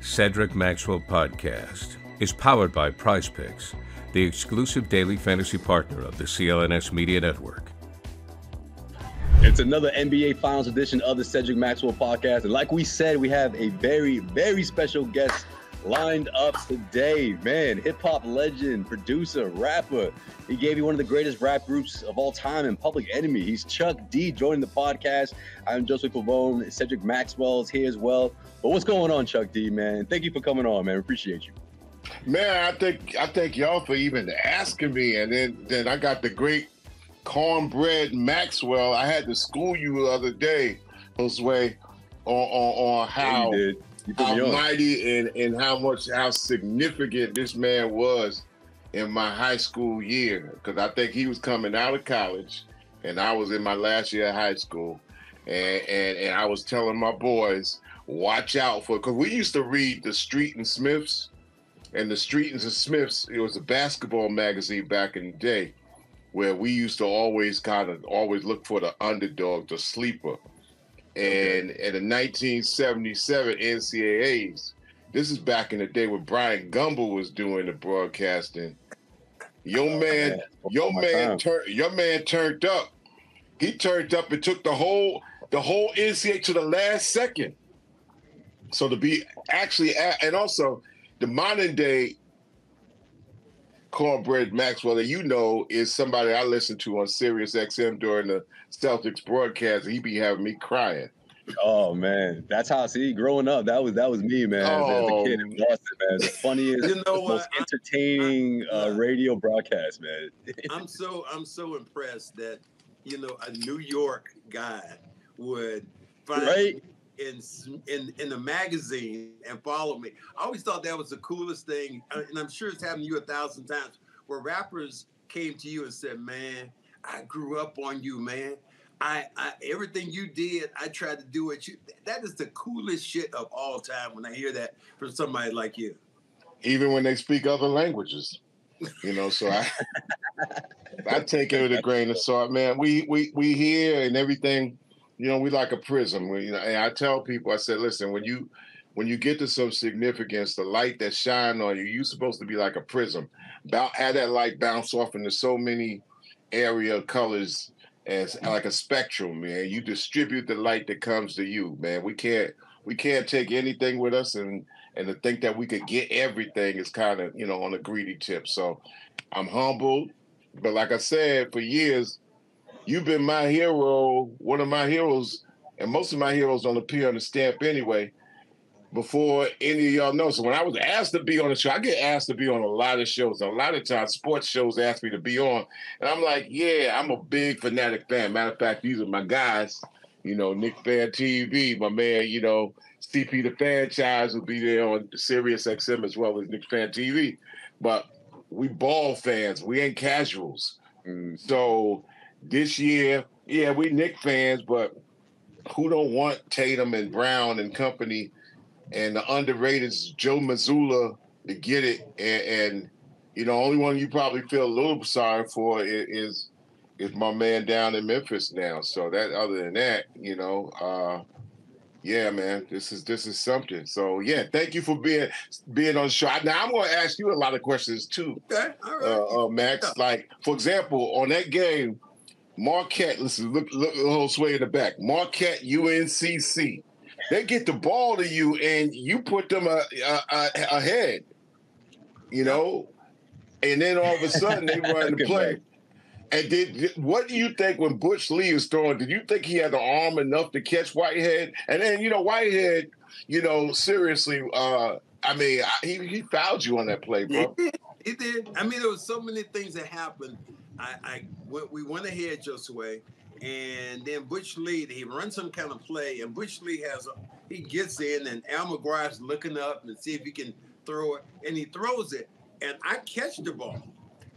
Cedric Maxwell Podcast is powered by Prize Picks, the exclusive daily fantasy partner of the CLNS Media Network. It's another NBA Finals edition of the Cedric Maxwell Podcast. And like we said, we have a very, very special guest lined up today. Man, hip-hop legend, producer, rapper. He gave you one of the greatest rap groups of all time in Public Enemy. He's Chuck D joining the podcast. I'm Josue Pavon. Cedric Maxwell is here as well. But what's going on, Chuck D, man? Thank you for coming on, man. We appreciate you. Man, I thank y'all for even asking me. And then I got the great Cornbread Maxwell. I had to school you the other day, Josue, on how mighty and how significant this man was in my high school year. Because I think he was coming out of college, and I was in my last year of high school, and I was telling my boys, watch out for, because we used to read the Street and Smiths, and the Street and Smiths, it was a basketball magazine back in the day, where we used to always look for the underdog, the sleeper. And in 1977 NCAAs, this is back in the day when Brian Gumble was doing the broadcasting. Your man turned up. He turned up and took the whole NCAA to the last second. So to be actually, and also the modern day Cornbread Maxwell that you know is somebody I listened to on Sirius XM during the Celtics broadcast. He be having me crying. Oh man, that's how. See, growing up, that was me, man. As a kid in Boston, man, the funniest, most entertaining radio broadcast, man. I'm so impressed that a New York guy would find me in a magazine and follow me. I always thought that was the coolest thing, and I'm sure it's happened to you 1,000 times, where rappers came to you and said, "Man, I grew up on you, man. I everything you did, I tried to do it." That is the coolest shit of all time when I hear that from somebody like you. Even when they speak other languages, so I take it with a grain of salt, man. We hear and everything. We like a prism. And I tell people, I said, listen, when you get to some significance, the light that shine on you, you're supposed to be like a prism. Have that light bounce off into so many area colors as like a spectrum, man. You distribute the light that comes to you, man. We can't take anything with us, and to think that we could get everything is kind of, on a greedy tip. So I'm humbled. But like I said, for years, you've been my hero, one of my heroes, and most of my heroes don't appear on the stamp anyway, before any of y'all know. So when I was asked to be on the show, I get asked to be on a lot of shows. A lot of times sports shows ask me to be on. And I'm like, yeah, I'm a big fanatic fan. Matter of fact, these are my guys. Knicks Fan TV, my man, CP the Franchise will be there on Sirius XM as well as Knicks Fan TV. But we ball fans. We ain't casuals. So this year, yeah, we Knicks fans, but who don't want Tatum and Brown and company and the underrated Joe Mazzulla to get it? And only one you probably feel a little sorry for is my man down in Memphis now. So that, other than that, yeah, man, this is something. So yeah, thank you for being on the show. Now I'm going to ask you a lot of questions too, okay, all right. Max. Yeah. Like, for example, on that game, Marquette, listen, look a little sway in the back. Marquette, UNCC. They get the ball to you, and you put them ahead, and then all of a sudden they run the play. And what do you think when Butch Lee was throwing? Did you think he had the arm enough to catch Whitehead? And then, Whitehead, seriously, he fouled you on that play, bro. He did. I mean, there was so many things that happened. We went ahead, Josue, and then Butch Lee, he runs some kind of play, and Butch Lee he gets in, and Al McGuire's looking up and see if he can throw it, and he throws it, and I catch the ball.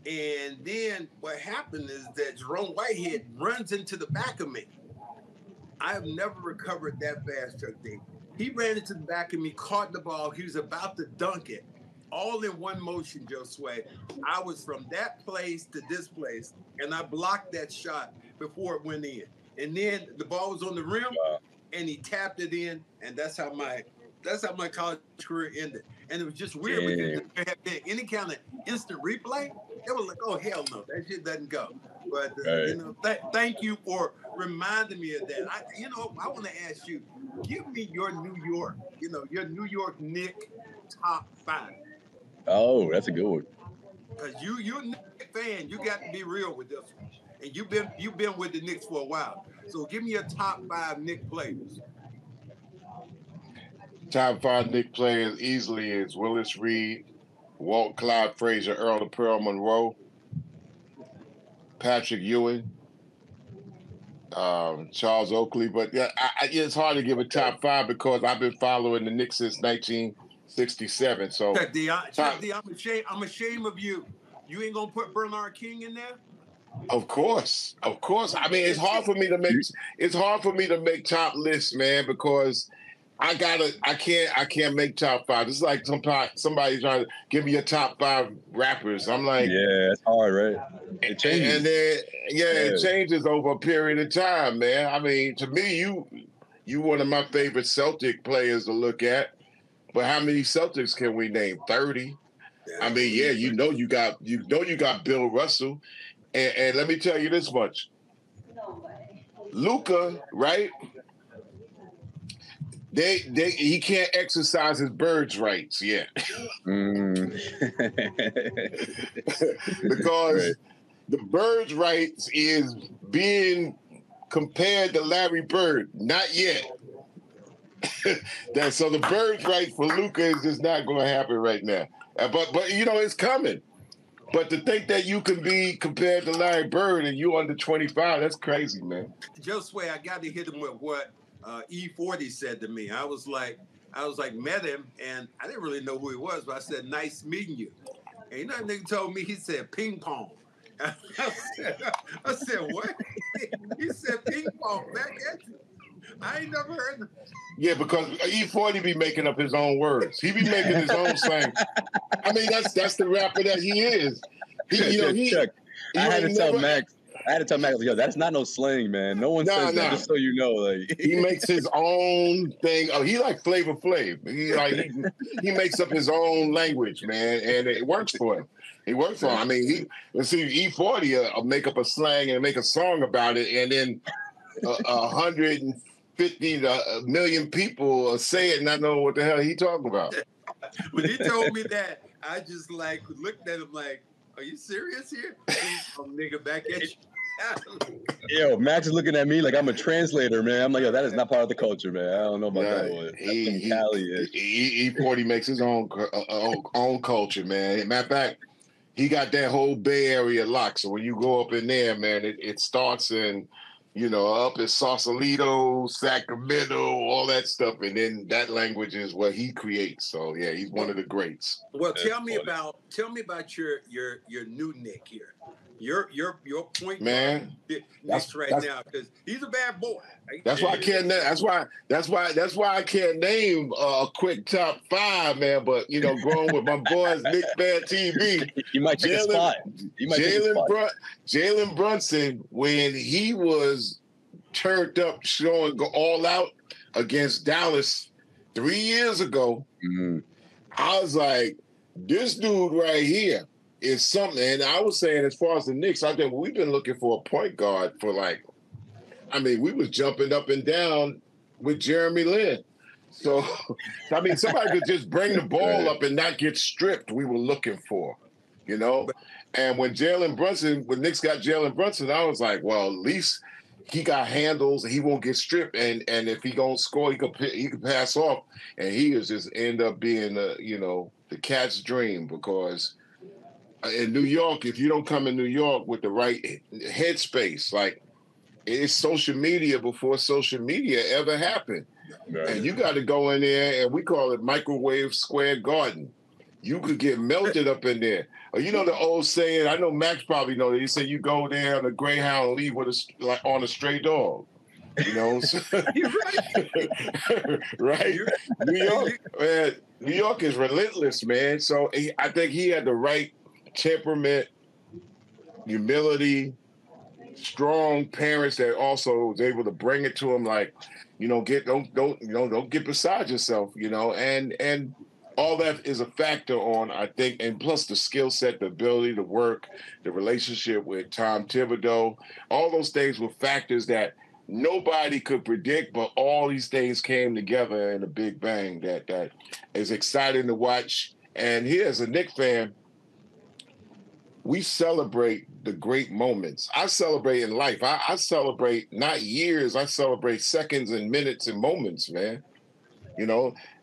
And then what happened is that Jerome Whitehead runs into the back of me. I have never recovered that fast, Chuck D. He ran into the back of me, caught the ball. He was about to dunk it. All in one motion, Josue. I was from that place to this place, and I blocked that shot before it went in. And then the ball was on the rim, and he tapped it in, and that's how my That's how my college career ended. And it was just weird because there had been any kind of instant replay. It was like, oh, hell no, that shit doesn't go. But, you know, thank you for reminding me of that. I want to ask you, give me your New York Knicks top 5. Oh, that's a good one. Because you're a Knicks fan, you got to be real with this one. And you've been with the Knicks for a while. So give me your top 5 Knicks players. Top 5 Knicks players easily is Willis Reed, Walt Clyde Frazier, Earl of Pearl Monroe, Patrick Ewing, Charles Oakley. But yeah, it's hard to give a top 5 because I've been following the Knicks since 1967. So I'm ashamed of you. You ain't gonna put Bernard King in there? Of course. I mean, it's hard for me to make top lists, man, because I can't make top 5. It's like somebody trying to give me a top 5 rappers. I'm like, yeah, it's hard, right? It changes. And then it changes over a period of time, man. I mean, to me, you one of my favorite Celtic players to look at. But how many Celtics can we name? 30. I mean, yeah, you know you got Bill Russell. And let me tell you this much. Luka, right? He can't exercise his birds' rights yet. Because the birds' rights is being compared to Larry Bird. Not yet. So the birds' rights for Luka is just not going to happen right now. But you know, it's coming. But to think that you can be compared to Larry Bird and you under 25, that's crazy, man. Josue, I got to hit him with what E40 said to me. I was like, met him, and I didn't really know who he was, but I said, nice meeting you. And you know that nigga told me, he said, ping pong. I said, what? He said, ping pong, back at you. I ain't never heard of. Yeah, because E40 be making up his own words. He be making his own slang. I mean, that's the rapper that he is. I had to tell Max, yo, that's not no slang, man. No one says that, just so you know. Like he makes his own thing. Oh, he like Flavor Flav. He makes up his own language, man, and it works for him. He works for him. I mean, E40 will make up a slang and make a song about it, and then 150 million people say it and not know what the hell he talking about. When he told me that, I just like looked at him like, are you serious here? Nigga, back at you. Yo, Max is looking at me like I'm a translator, man. I'm like, yo, that is not part of the culture, man. I don't know about that one. E40 makes his own culture, man. Matter of fact, he got that whole Bay Area locked. So when you go up in there, man, it starts in, up in Sausalito, Sacramento, all that stuff, and then that language is what he creates. So yeah, he's one of the greats. Well, tell me about your new Nick here. Your point man. That's right now because he's a bad boy. That's why I can't. That's why I can't name a quick top 5, man. But growing with my boys, Nick Fan TV, you might take a spot. Jalen Brunson, when he was turned up, showing all out against Dallas 3 years ago, I was like, this dude right here is something. And I was saying, as far as the Knicks, I think we've been looking for a point guard for we was jumping up and down with Jeremy Lin. So, somebody could just bring the ball up and not get stripped. We were looking for, And when Knicks got Jalen Brunson, I was like, well, at least he got handles. He won't get stripped, and if he gonna score, he could pass off, and he is just end up being the cat's dream because. In New York, if you don't come in New York with the right headspace, like it's social media before social media ever happened. Right. And you got to go in there, and we call it microwave square garden. You could get melted up in there. Or the old saying, I know Max probably know that. He said you go there on a Greyhound and leave with on a stray dog. You're right. Right? New York, man. New York is relentless, man. So I think he had the right temperament, humility, strong parents that also was able to bring it to them, like, don't get beside yourself, and all that is a factor on, I think, and plus the skill set, the ability to work, the relationship with Tom Thibodeau, all those things were factors that nobody could predict, but all these things came together in a big bang that is exciting to watch. And here, as a Knicks fan, we celebrate the great moments. I celebrate in life. I celebrate not years. I celebrate seconds and minutes and moments, man.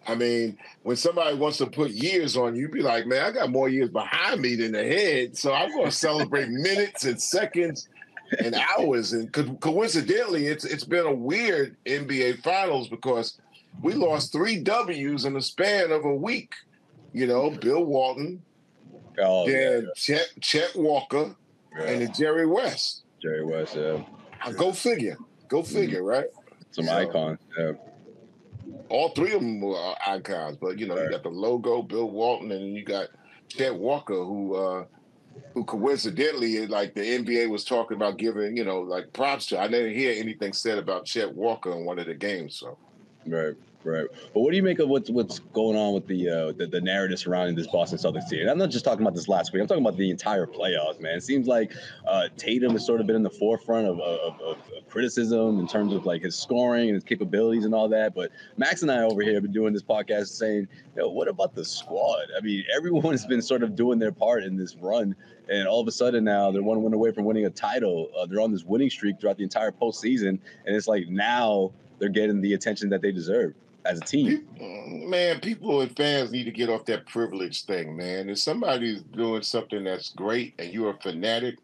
I mean, when somebody wants to put years on you, be like, man, I got more years behind me than ahead. So I'm going to celebrate minutes and seconds and hours. And coincidentally, it's been a weird NBA Finals because we lost 3 W's in the span of a week. Bill Walton, Chet Walker, and then Jerry West. Jerry West, yeah. Go figure, right? Some icons, yeah. All 3 of them were icons, but you got the logo, Bill Walton, and you got Chet Walker, who coincidentally, like the NBA was talking about giving, like props to. I didn't hear anything said about Chet Walker in one of the games, so. Right. But what do you make of what's going on with the narrative surrounding this Boston Celtics team? And I'm not just talking about this last week. I'm talking about the entire playoffs, man. It seems like Tatum has sort of been in the forefront of criticism in terms of like his scoring and his capabilities and all that. But Max and I over here have been doing this podcast saying, what about the squad? I mean, everyone has been sort of doing their part in this run. And all of a sudden now they're 1 win away from winning a title. They're on this winning streak throughout the entire postseason. And it's like now they're getting the attention that they deserve as a team. Man, people and fans need to get off that privilege thing, man. If somebody's doing something that's great and you're a fanatic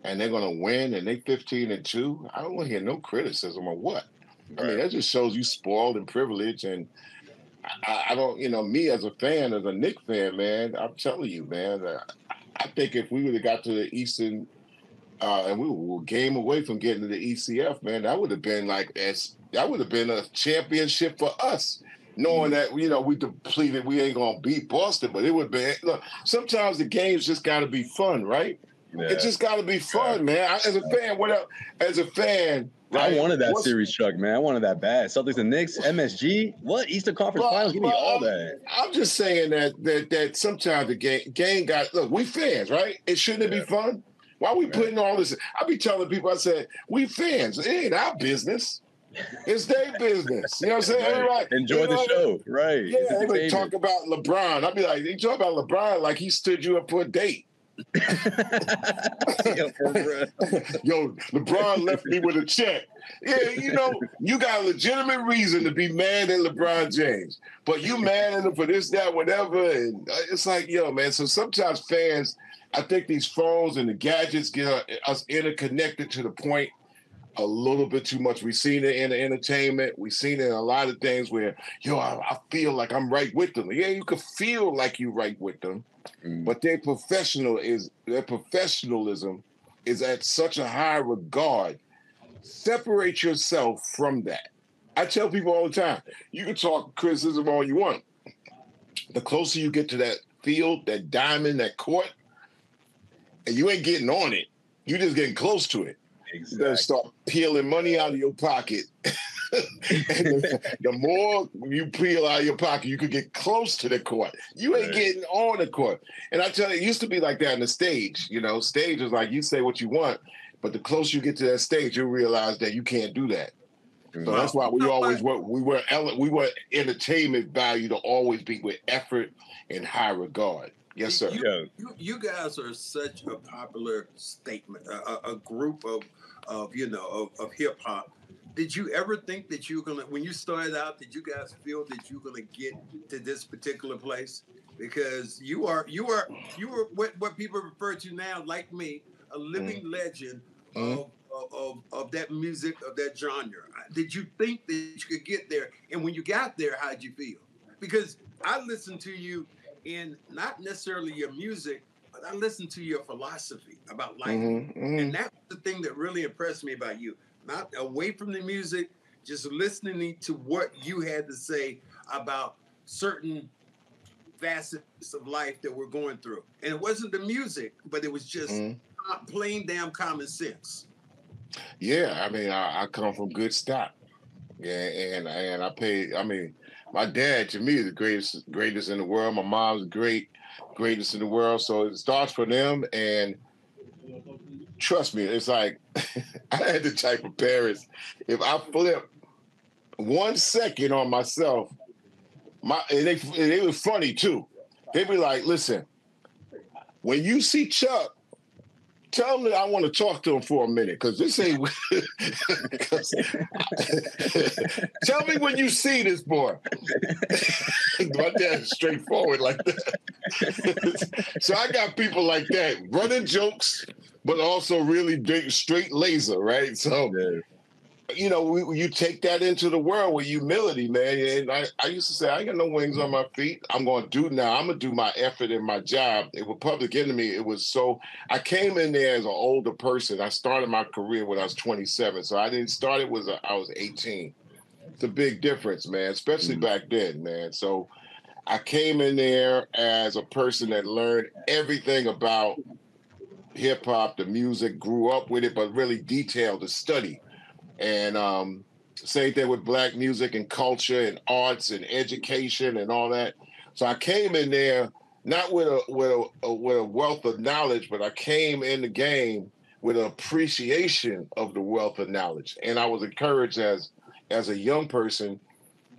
and they're going to win and they 15-2, I don't want to hear no criticism or what. Right. I mean, that just shows you spoiled and privileged. And I don't, me as a fan, as a Knicks fan, man, I'm telling you, man, I think if we would have got to the Eastern and we were a game away from getting to the ECF, man, that would have been that would have been a championship for us, knowing that, we depleted, we ain't going to beat Boston, but it would be, look, sometimes the games just got to be fun, right? Yeah. It just got to be fun, man. As a fan, right, I wanted that series, Chuck, man. I wanted that bad. Celtics and Knicks, MSG, what? Eastern Conference Finals, give me all that. I'm just saying that sometimes the game got, look, we fans, right? It shouldn't be fun. Why are we putting all this? I be telling people, I said, we fans, it ain't our business. It's their business. You know what I'm saying? Right. Everybody, enjoy the show. Right. Yeah, they talk about LeBron. I'd be like, you talk about LeBron like he stood you up for a date. Yo, LeBron left me with a check. Yeah, you got a legitimate reason to be mad at LeBron James, but you mad at him for this, that, whatever. And it's like, man. So sometimes fans, I think these phones and the gadgets get us interconnected to the point a little bit too much. We've seen it in the entertainment. We've seen it in a lot of things where, I feel like I'm right with them. Yeah, you can feel like you're right with them, but their professionalism is at such a high regard. Separate yourself from that. I tell people all the time, you can talk criticism all you want. The closer you get to that field, that diamond, that court, and you ain't getting on it, you just getting close to it. Exactly. You better start peeling money out of your pocket. And the more you peel out of your pocket, you could get close to the court. You ain't getting on the court. And I tell you, it used to be like that on the stage. Stage is like you say what you want, but the closer you get to that stage, you realize that you can't do that. So that's why we always were. We were entertainment value to always be with effort and high regard. Yes, sir. You guys are such a popular statement, a group of hip hop. Did you ever think that you were gonna, when you started out, did you guys feel that you were gonna get to this particular place? Because you were what people refer to now, like me, a living legend of that music, of that genre. Did you think that you could get there? And when you got there, how did you feel? Because I listened to you in not necessarily your music, but I listened to your philosophy about life. And that was the thing that really impressed me about you. Not away from the music, just listening to what you had to say about certain facets of life that we're going through. And it wasn't the music, but it was just plain damn common sense. Yeah, I mean, I come from good stock. Yeah, and I paid. I mean, my dad to me is the greatest in the world. My mom's greatest in the world. So it starts for them, and trust me, it's like I had the type of parents. If I flip 1 second on myself, and they were funny too. They'd be like, "Listen, when you see Chuck, tell him that I want to talk to him for a minute, because this ain't." Tell me when you see this boy. My dad's straightforward like that. So I got people like that running jokes, but also really big, straight laser, right? So, you know, you take that into the world with humility, man. And I used to say, I ain't got no wings on my feet. I'm going to do my effort in my job. It was Public Enemy. It was so, I came in there as an older person. I started my career when I was 27. So I didn't start it I was 18. It's a big difference, man, especially back then, man. So I came in there as a person that learned everything about hip hop, the music, grew up with it, but really detailed the study. And same thing with Black music and culture and arts and education and all that. So I came in there not with a wealth of knowledge, but I came in the game with an appreciation of the wealth of knowledge. And I was encouraged as a young person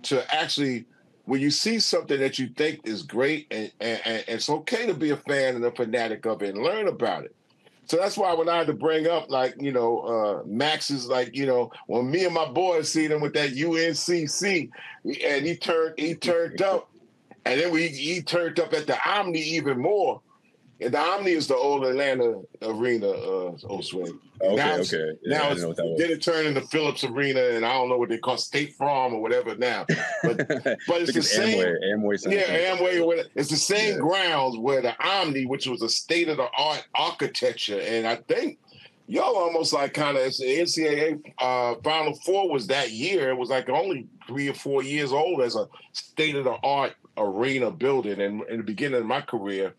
to actually, when you see something that you think is great, and it's okay to be a fan and a fanatic of it and learn about it. So that's why when I had to bring up, like, you know, Max is like, you know, when me and my boys seen him with that UNCC, and he turned up, and then he turned up at the Omni even more. And the Omni is the old Atlanta arena, Josue. Okay. Now then it turned into Phillips Arena, and I don't know what they call State Farm or whatever now. But it's the same. Amway Center. Yeah, Amway or whatever. It's the same grounds where the Omni, which was a state-of-the-art architecture, and I think y'all almost like kind of, the NCAA Final Four was that year. It was like only 3 or 4 years old as a state-of-the-art arena building. And in the beginning of my career,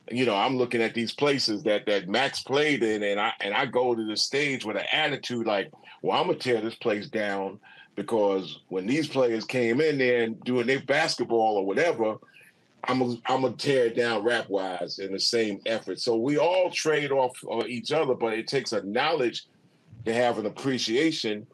you know, I'm looking at these places that Max played in, and I go to the stage with an attitude like, well, I'm gonna tear this place down, because when these players came in there and doing their basketball or whatever, I'm gonna tear it down rap wise in the same effort. So we all trade off each other, but it takes a knowledge to have an appreciation.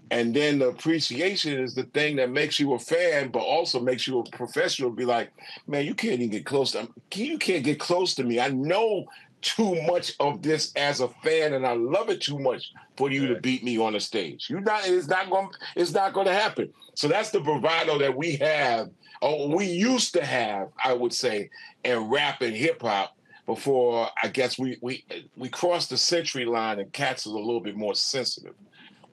And then the appreciation is the thing that makes you a fan, but also makes you a professional. Be like, man, you can't even get close to me. You can't get close to me. I know too much of this as a fan, and I love it too much for you to beat me on the stage. It's not going to happen. So that's the bravado that we have, or we used to have, I would say, in rap and hip hop. Before, I guess we crossed the century line, and cats is a little bit more sensitive.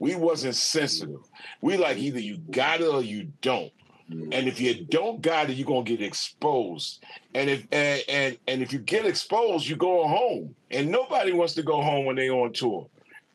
We wasn't sensitive. We like, either you got it or you don't. And if you don't got it, you're gonna get exposed. And if you get exposed, you go home. And nobody wants to go home when they on tour.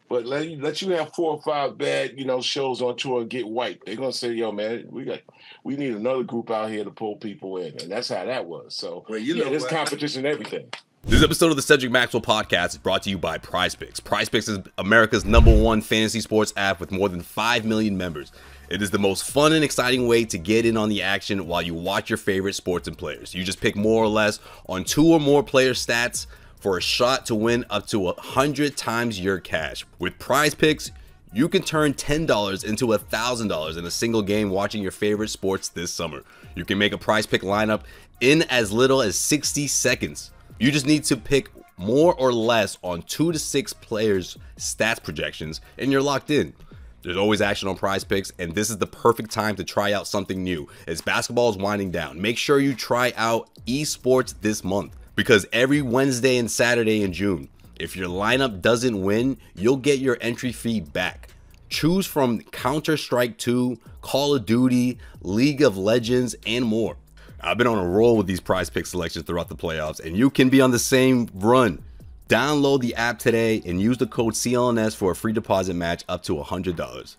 But let you have 4 or 5 bad, you know, shows on tour and get wiped. They're gonna say, yo, man, we need another group out here to pull people in. And that's how that was. So there's competition and everything. This episode of the Cedric Maxwell podcast is brought to you by PrizePicks. PrizePicks is America's #1 fantasy sports app with more than 5 million members. It is the most fun and exciting way to get in on the action while you watch your favorite sports and players. You just pick more or less on 2 or more player stats for a shot to win up to 100 times your cash. With PrizePicks, you can turn $10 into $1,000 in a single game watching your favorite sports this summer. You can make a PrizePick lineup in as little as 60 seconds. You just need to pick more or less on 2 to 6 players' stats projections, and you're locked in. There's always action on PrizePicks, and this is the perfect time to try out something new. As basketball is winding down, make sure you try out esports this month, because every Wednesday and Saturday in June, if your lineup doesn't win, you'll get your entry fee back. Choose from Counter-Strike 2, Call of Duty, League of Legends, and more. I've been on a roll with these PrizePicks selections throughout the playoffs, and you can be on the same run. Download the app today and use the code CLNS for a free deposit match up to $100.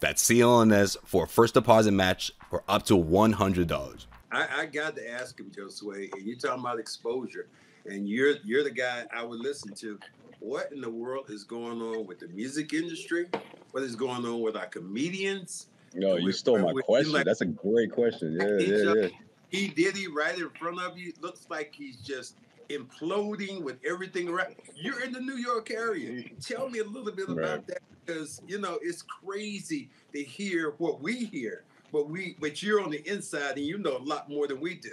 That's CLNS for a first deposit match for up to $100. I got to ask him, Josue, and you're talking about exposure, and you're the guy I would listen to. what in the world is going on with the music industry? What is going on with our comedians? No, you stole my question. Like, that's a great question. Yeah. He did it right in front of you. Looks like he's just imploding with everything around. You're in the New York area. Tell me a little bit about that, because it's crazy to hear what we hear, but you're on the inside and you know a lot more than we do.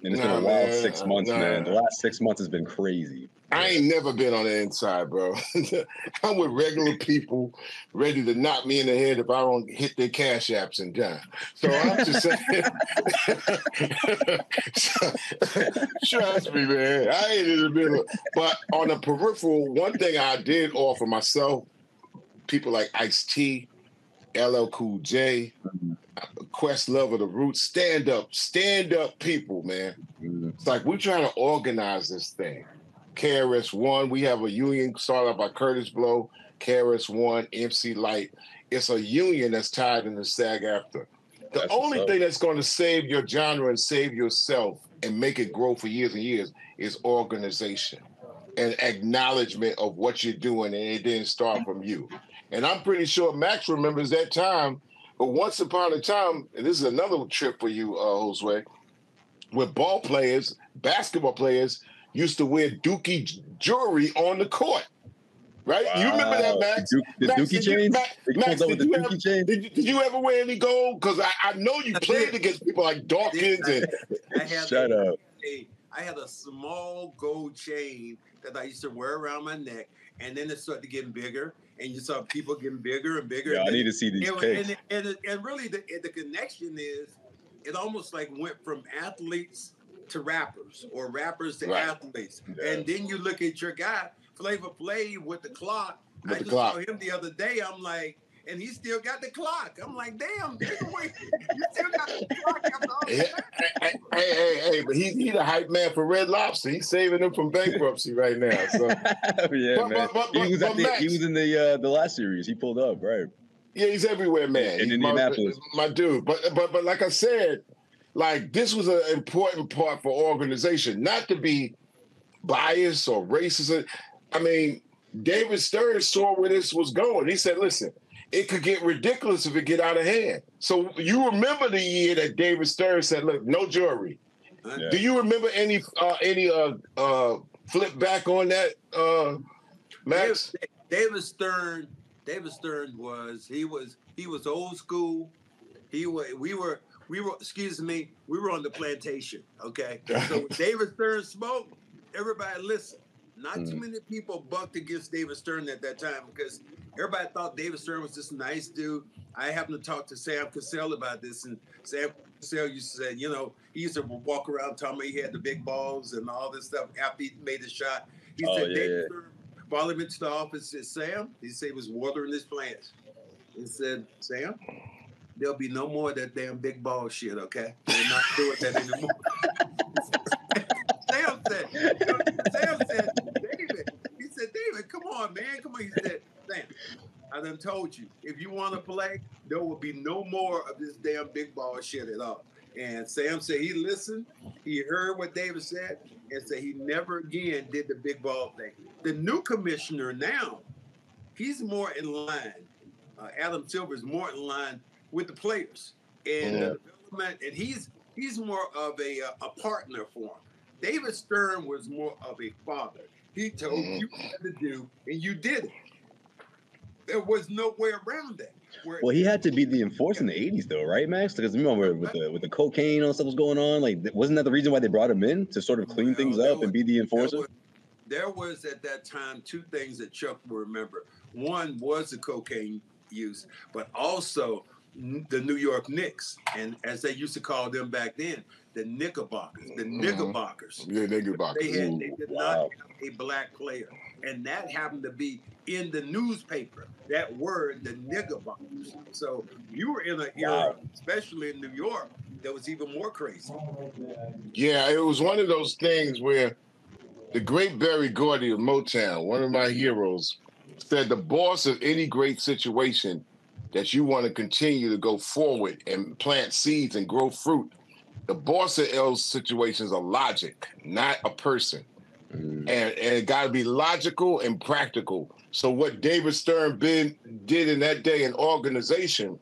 And it's been a wild 6 months, man. The last 6 months has been crazy. I ain't never been on the inside, bro. I'm with regular people ready to knock me in the head if I don't hit their cash apps in time. So I'm just saying, trust me, man. I ain't in the middle. But on the peripheral, one thing I did offer myself, people like Ice-T, LL Cool J, Questlove of the Roots, stand up people, man. It's like we're trying to organize this thing. KRS-One, we have a union started by Curtis Blow, KRS-One, MC Light. It's a union that's tied into SAG-AFTRA. The only thing that's going to save your genre and save yourself and make it grow for years and years is organization and acknowledgement of what you're doing, and it didn't start from you. And I'm pretty sure Max remembers that time, but once upon a time, and this is another trip for you, Josue, where basketball players, used to wear Dookie jewelry on the court, right? Wow. You remember that, Max? The Dookie chains? Max, did you ever wear any gold? Because I know you played against people like Dawkins. Shut up. I had a small gold chain that I used to wear around my neck, and then it started getting bigger, and you saw people getting bigger and bigger. Yeah, I need to see these pics. And really, the connection is, it almost like went from athletes to rappers, or rappers to athletes. Yeah. And then you look at your guy, Flavor Flav with the clock. I just saw him the other day. I'm like, and he still got the clock. I'm like, damn, you still got the clock after all that. Hey, but he's the hype man for Red Lobster. He's saving them from bankruptcy right now. So man. He was in the last series. He pulled up, right? Yeah, he's everywhere, man. In Indianapolis. My dude. But like I said, like, this was an important part for organization, not to be biased or racist. I mean, David Stern saw where this was going. He said, listen, it could get ridiculous if it get out of hand. So you remember the year that David Stern said, look, no jewelry. Yeah. Do you remember any flip back on that, Max? David Stern was old school. We were on the plantation, okay? So when David Stern spoke, everybody listened. Not too many people bucked against David Stern at that time, because everybody thought David Stern was this nice dude. I happened to talk to Sam Cassell about this, and Sam Cassell used to say, he used to walk around telling me he had the big balls and all this stuff after he made the shot. He said, David Stern followed him into the office and said, Sam, he said he was watering his plants. He said, Sam, there'll be no more of that damn big ball shit, okay? We're not doing that anymore. Sam said, David, come on, man. Come on. He said, Sam, I done told you, if you want to play, there will be no more of this damn big ball shit at all. And Sam said he listened, he heard what David said, and said he never again did the big ball thing. The new commissioner now, he's more in line. Adam Silver is more in line with the players and the development, and he's more of a partner for him. David Stern was more of a father. He told you what to do, and you did it. There was no way around that. Well, he had to be the enforcer in the 80s, though, right, Max? Because remember, with the cocaine and stuff was going on, like, wasn't that the reason why they brought him in, to sort of clean things up and be the enforcer? There was at that time two things that Chuck will remember. One was the cocaine use, but also the New York Knicks, and as they used to call them back then, the Knickerbockers. The Knickerbockers. Yeah, Knickerbockers. They did not have a black player, and that happened to be in the newspaper. That word, the Knickerbockers. So you were in an era, especially in New York, that was even more crazy. Yeah, it was one of those things where the great Berry Gordy of Motown, one of my heroes, said the boss of any great situation that you want to continue to go forward and plant seeds and grow fruit, the boss of L's situations are logic, not a person. and it got to be logical and practical. So what David Stern did in that day in organization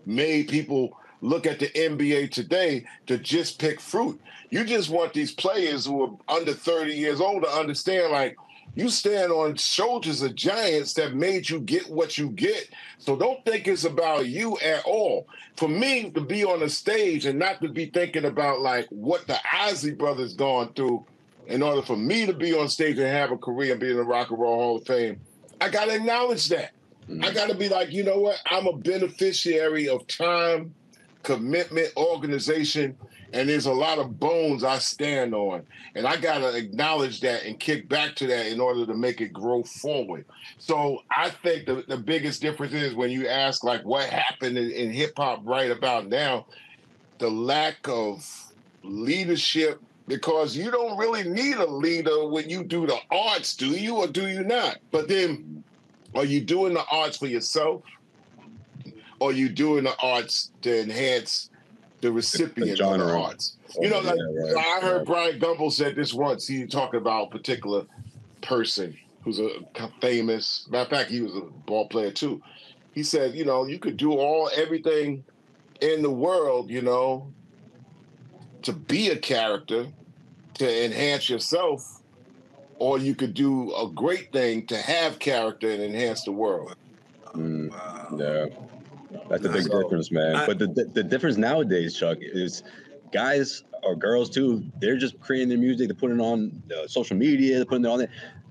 made people look at the NBA today to just pick fruit. You just want these players who are under 30 years old to understand, like, you stand on shoulders of giants that made you get what you get. So don't think it's about you at all. For me to be on a stage and not to be thinking about, like, what the Isley brothers gone through in order for me to be on stage and have a career and be in the Rock and Roll Hall of Fame, I got to acknowledge that. I got to be like, you know what? I'm a beneficiary of time, commitment, organization, and there's a lot of bones I stand on. And I got to acknowledge that and kick back to that in order to make it grow forward. So I think the biggest difference is when you ask, like, what happened in hip-hop right about now, the lack of leadership, because you don't really need a leader when you do the arts, do you, or do you not? But then, are you doing the arts for yourself, or are you doing the arts to enhance the recipient of the arts? You know, like, I heard Brian Gumble said this once. He talked about a particular person who's a famous, matter of fact, he was a ball player too. He said, you know, you could do everything in the world, you know, to be a character, to enhance yourself, or you could do a great thing to have character and enhance the world. Wow. Yeah, that's a big difference, man. But the difference nowadays, Chuck, is guys or girls too, they're just creating their music, they're putting it on social media, they're putting it on there.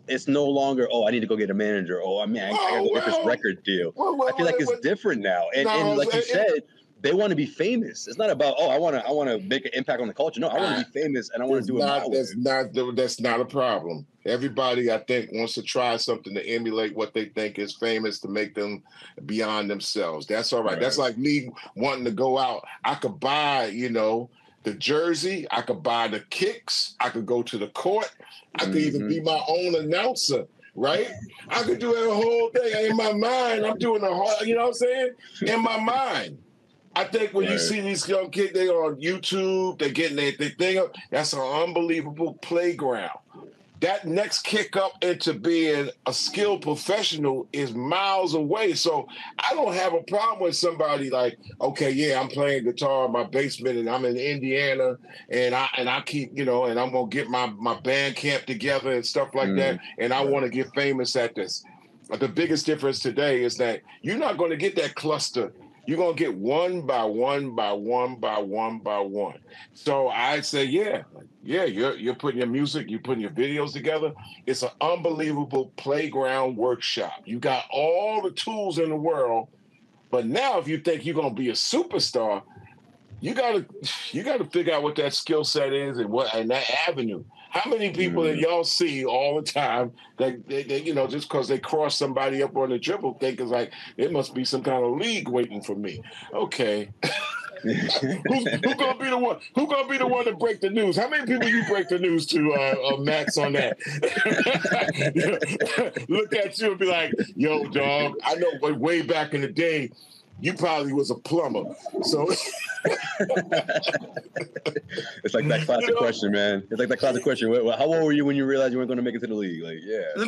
It's no longer, I need to go get a manager. I gotta go get this record deal. I feel like it's different now. And like you said, they want to be famous. It's not about, I want to make an impact on the culture. No, I want to be famous, and I want to do it my way. That's not a problem. Everybody, I think, wants to try something to emulate what they think is famous to make them beyond themselves. That's all right. That's like me wanting to go out. I could buy, you know, the jersey. I could buy the kicks. I could go to the court. I could even be my own announcer. Right? I could do the whole thing. In my mind, I'm doing the whole, you know what I'm saying? In my mind. I think when you see these young kids, they on YouTube, they're getting their thing up. That's an unbelievable playground. That next kick up into being a skilled professional is miles away. So I don't have a problem with somebody like, okay, yeah, I'm playing guitar in my basement and I'm in Indiana and I keep, you know, and I'm gonna get my band camp together and stuff like that. And I want to get famous at this. But the biggest difference today is that you're not going to get that cluster. You're going to get one by one by one by one by one. So I'd say, yeah, you're putting your music, you're putting your videos together. It's an unbelievable playground workshop. You got all the tools in the world, but now if you think you're going to be a superstar, you got to figure out what that skill set is and that avenue. How many people that y'all see all the time that they you know, just because they cross somebody up on the dribble, think it's like there must be some kind of league waiting for me. Okay, who gonna be the one? Who gonna be the one to break the news? How many people you break the news to, Max, on that? Look at you and be like, yo, dog, I know way back in the day, you probably was a plumber. So it's like that classic question, man. It's like that classic question. How old were you when you realized you weren't going to make it to the league? Like,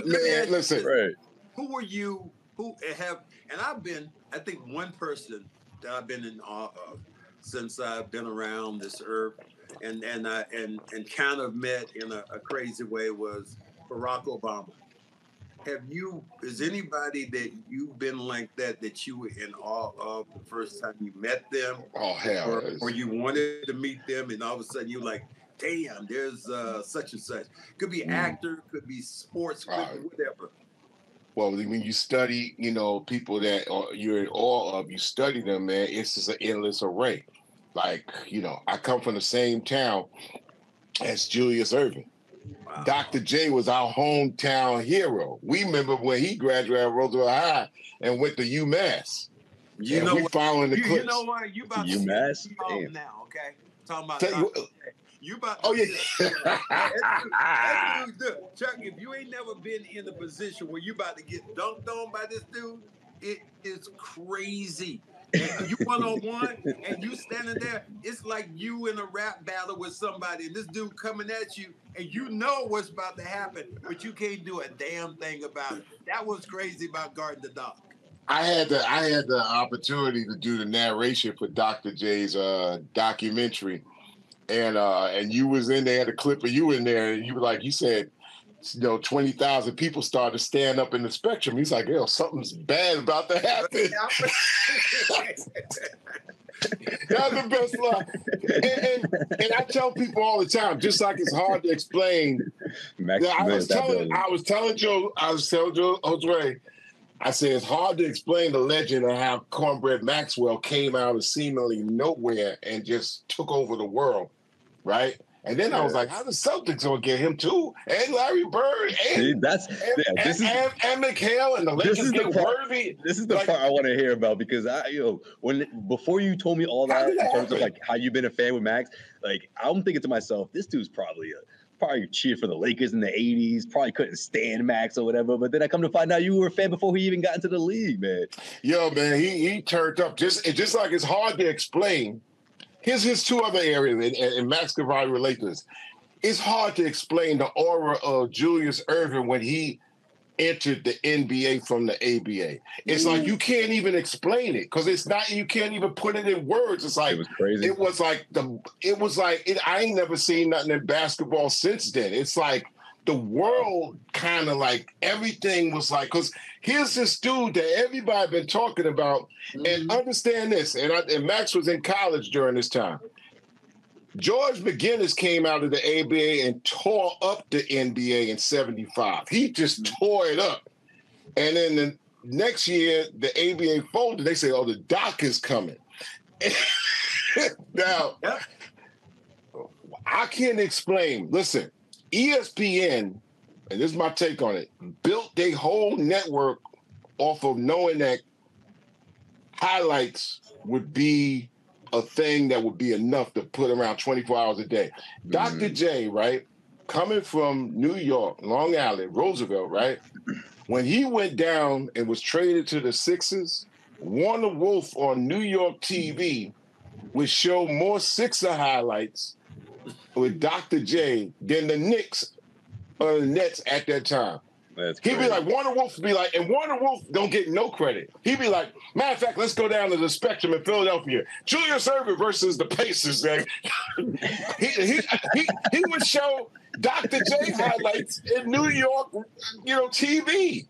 man, listen. Right. Who were you? And I've been, I think one person that I've been in awe of since I've been around this earth and kind of met in a crazy way was Barack Obama. Is anybody that you've been like that you were in awe of the first time you met them? Oh, hell. Or you wanted to meet them and all of a sudden you're like, damn, there's such and such. Could be actor, could be sports, could be whatever. Well, when you study, you know, people that you're in awe of, you study them, man, it's just an endless array. Like, you know, I come from the same town as Julius Erving. Wow. Dr. J was our hometown hero. We remember when he graduated Roosevelt High and went to UMass. You know what? Following the clips. You know what? You about to UMass now, okay? Talking about you about to that dude, Chuck, if you ain't never been in a position where you about to get dunked on by this dude, it is crazy. and you one-on-one, and you standing there, it's like you in a rap battle with somebody, and this dude coming at you, and you know what's about to happen, but you can't do a damn thing about it. That was crazy about guarding the dog. I had the opportunity to do the narration for Dr. J's documentary, and you was in there, the clip of you in there, and you were like, you said, 20,000 people started to stand up in the spectrum. He's like, something's bad about to happen. That's the best line. And I tell people all the time, just like it's hard to explain. I was telling Josue, I said it's hard to explain the legend of how Cornbread Maxwell came out of seemingly nowhere and just took over the world, right? And then I was like, how the Celtics gonna get him too? And Larry Bird and McHale and the Lakers get worthy. This is the part I want to hear about because before you told me all that in terms of like how you've been a fan with Max, like I'm thinking to myself, this dude's probably cheered for the Lakers in the 80s, probably couldn't stand Max or whatever. But then I come to find out you were a fan before he even got into the league, man. Yo, man, he turned up. Just like it's hard to explain. Here's his two other areas, and Max could probably relate to this. It's hard to explain the aura of Julius Erving when he entered the NBA from the ABA. It's like you can't even explain it because it's not. You can't even put it in words. It's like it was crazy. I ain't never seen nothing in basketball since then. It's like the world kind of like everything was like, because here's this dude that everybody been talking about, and understand this, and Max was in college during this time. George McGinnis came out of the ABA and tore up the NBA in 75. He just tore it up. And then the next year, the ABA folded. They say, the doc is coming. Now, I can't explain. Listen, ESPN, and this is my take on it, built their whole network off of knowing that highlights would be a thing that would be enough to put around 24 hours a day. Dr. J, right, coming from New York, Long Island, Roosevelt, right, when he went down and was traded to the Sixers, Warner Wolf on New York TV would show more Sixer highlights with Dr. J than the Knicks or the Nets at that time. He'd be like, Warner Wolf would be like, and Warner Wolf don't get no credit. He'd be like, matter of fact, let's go down to the Spectrum in Philadelphia. Julius Erving versus the Pacers. Like, he would show Dr. J highlights in New York, TV.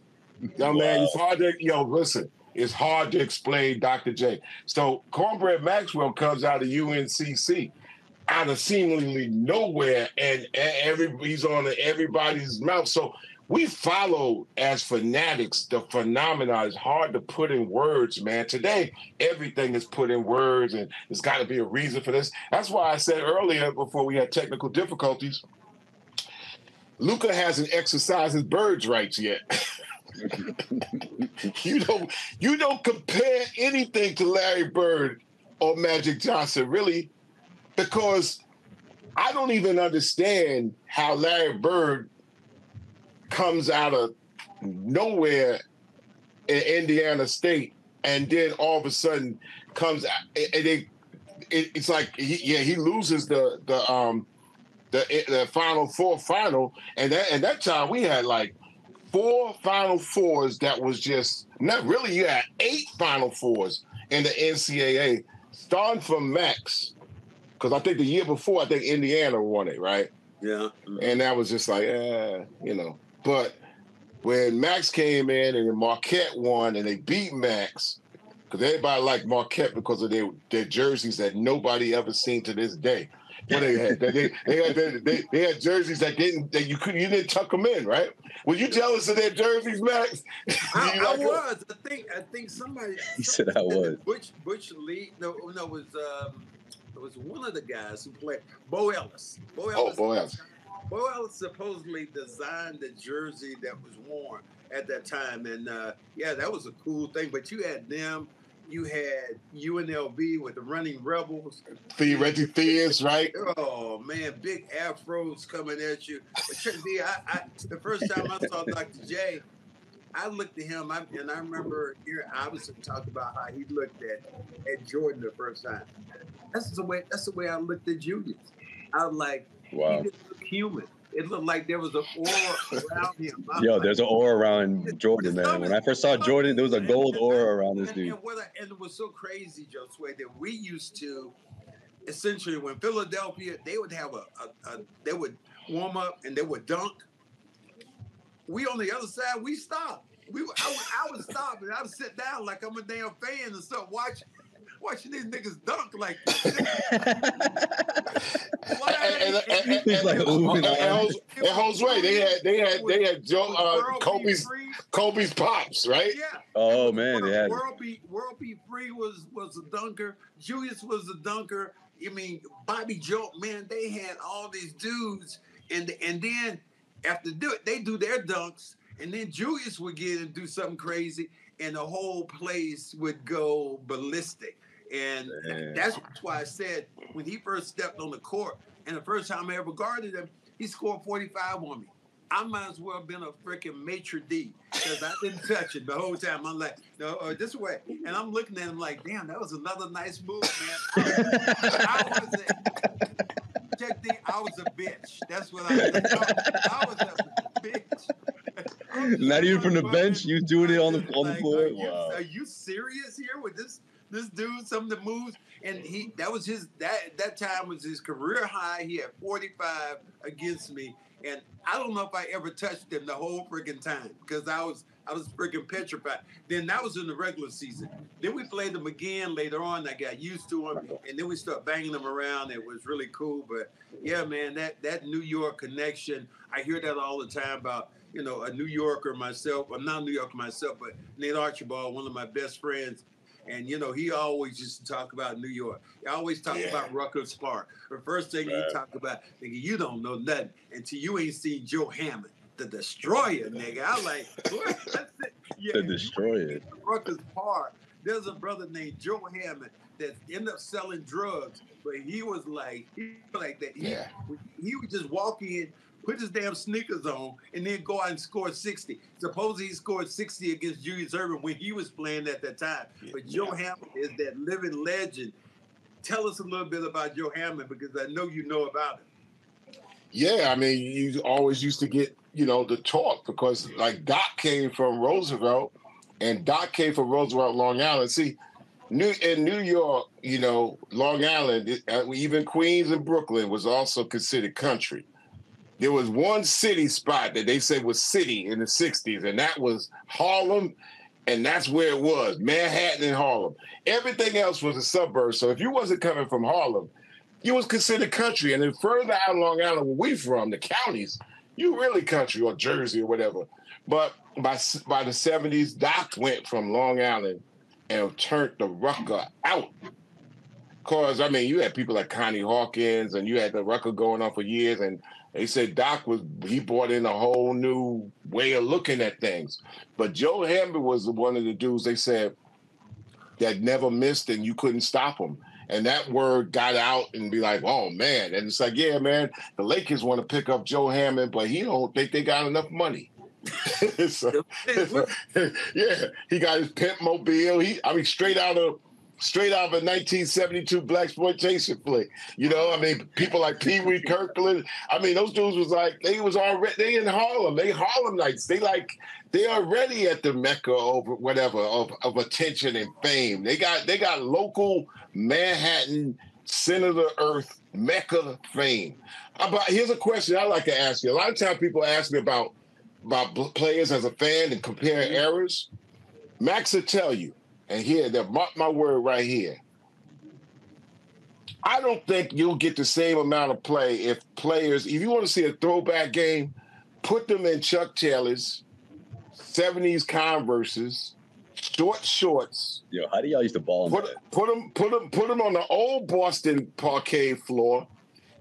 Man, it's hard to, listen, it's hard to explain Dr. J. So Cornbread Maxwell comes out of UNCC, out of seemingly nowhere, and he's on everybody's mouth. So we follow as fanatics the phenomena. It's hard to put in words, man. Today, everything is put in words, and there's got to be a reason for this. That's why I said earlier, before we had technical difficulties, Luka hasn't exercised his bird's rights yet. You don't compare anything to Larry Bird or Magic Johnson, really, because I don't even understand how Larry Bird comes out of nowhere in Indiana State, and then all of a sudden comes out, and it's like he loses the Final Four final, and that time we had like 4 Final Fours that was just not really. You had 8 Final Fours in the NCAA, starting from Max, because I think the year before I think Indiana won it, right? Yeah, and that was just like But when Max came in and Marquette won and they beat Max, because everybody liked Marquette because of their jerseys that nobody ever seen to this day. What they had, they had jerseys that you didn't tuck them in, right? Were you jealous of their jerseys, Max? I was. I think somebody. He said I was. Butch Lee. No, it was one of the guys who played. Bo Ellis. Bo Ellis supposedly designed the jersey that was worn at that time, and that was a cool thing. But you had them. You had UNLV with the Running Rebels. Reggie Theus, right? Oh, man, big afros coming at you. But check me, the first time I saw Dr. J, I looked at him, and I remember hearing Iverson talk about how he looked at Jordan the first time. That's the way I looked at Julius. I was like, Wow. he didn't look human. It looked like there was an aura around him. Yo, there's an aura around Jordan, man. When I first saw Jordan, there was a gold aura around this dude. And it was so crazy, Josue, that we used to, essentially, when Philadelphia, they would have they would warm up and they would dunk. We on the other side, we stopped. I would stop and I would sit down like I'm a damn fan and start watching these niggas dunk like this. And Josue, they had Joe Kobe's pops, right? Yeah. Oh man, they had World Beat Free was a dunker. Julius was a dunker. I mean, Bobby Joe, man, they had all these dudes, and then after they do their dunks, and then Julius would get and do something crazy, and the whole place would go ballistic. And that's why I said when he first stepped on the court, and the first time I ever guarded him, he scored 45 on me. I might as well have been a freaking maitre d' because I didn't touch it the whole time. I'm like, no, this way. And I'm looking at him like, damn, that was another nice move, man. I was a bitch. That's what I was. I was a bitch. Not even from the bench, you doing it on the floor. Wow. Are you serious here with this dude? Some of the moves, and that time was his career high. He had 45 against me, and I don't know if I ever touched him the whole freaking time because I was freaking petrified. Then that was in the regular season. Then we played them again later on. I got used to him, and then we started banging them around. It was really cool. But yeah, man, that New York connection, I hear that all the time about, a New Yorker myself. I'm not a New Yorker myself, but Nate Archibald, one of my best friends. And, he always used to talk about New York. He always talked about Rutgers Park. The first thing he talked about, nigga, you don't know nothing until you ain't seen Joe Hammond, the Destroyer, nigga. I like, what? That's it. Yeah, The Destroyer. Rutgers Park, there's a brother named Joe Hammond that ended up selling drugs, but he was like that. He would just walk in, put his damn sneakers on, and then go out and score 60. Supposedly he scored 60 against Julius Erving when he was playing at that time. But Joe Hammond is that living legend. Tell us a little bit about Joe Hammond because I know you know about him. Yeah, I mean, you always used to get, the talk because, like, Doc came from Roosevelt, and Doc came from Roosevelt, Long Island. See, in New York, Long Island, even Queens and Brooklyn was also considered country. There was one city spot that they said was city in the 60s, and that was Harlem, and that's where it was, Manhattan and Harlem. Everything else was a suburb, so if you wasn't coming from Harlem, you was considered country. And then further out Long Island, where we from, the counties, you really country, or Jersey or whatever. But by the 70s, Doc went from Long Island and turned the rucker out. Because, I mean, you had people like Connie Hawkins, and you had the rucker going on for years, and they said Doc he brought in a whole new way of looking at things. But Joe Hammond was one of the dudes they said that never missed and you couldn't stop him. And that word got out and be like, oh, man. And it's like, yeah, man, the Lakers want to pick up Joe Hammond, but he don't think they got enough money. Yeah, he got his pimp mobile. Straight out of a 1972 blaxploitation flick. People like Pee Wee Kirkland. Those dudes was like, they in Harlem. They Harlemites. They are already at the Mecca of whatever, of attention and fame. They got local Manhattan, center of the earth, Mecca fame. Here's a question I like to ask you. A lot of times people ask me about players as a fan and compare errors. Max will tell you, and mark my word right here. I don't think you'll get the same amount of play if you want to see a throwback game, put them in Chuck Taylors, 70s Converses, shorts. Yo, how do y'all used to ball them? Put them on the old Boston parquet floor,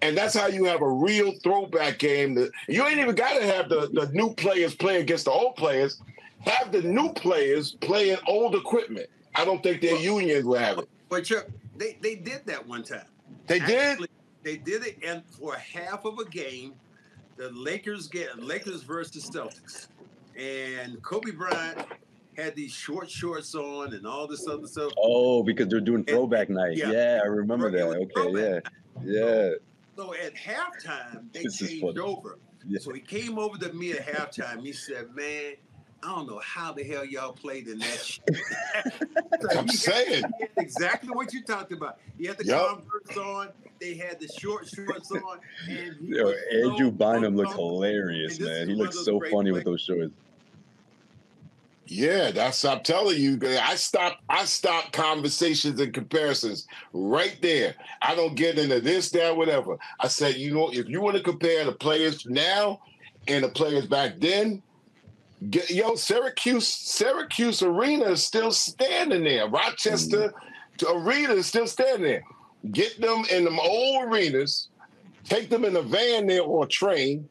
and that's how you have a real throwback game. You ain't even got to have the new players play against the old players. Have the new players playing old equipment. I don't think their unions will have it. But Chuck, they did that one time. They did? They did it, and for half of a game, the Lakers versus Celtics. and Kobe Bryant had these short shorts on and all this other stuff. Oh, because they're doing throwback night. Yeah, I remember that. Okay, yeah. So at halftime, they changed over. Yeah. So he came over to me at halftime. He said, "Man, I don't know how the hell y'all played in that shit." I'm saying. He had exactly what you talked about. He had the Converse on. They had the short shorts on. And Andrew Bynum looked hilarious, man. He looked so funny with those shorts. Yeah, I'm telling you, I stopped conversations and comparisons right there. I don't get into this, that, whatever. I said, you know, if you want to compare the players now and the players back then, Syracuse Arena is still standing there. Rochester Arena is still standing there. Get them in them old arenas, take them in a van there or a train,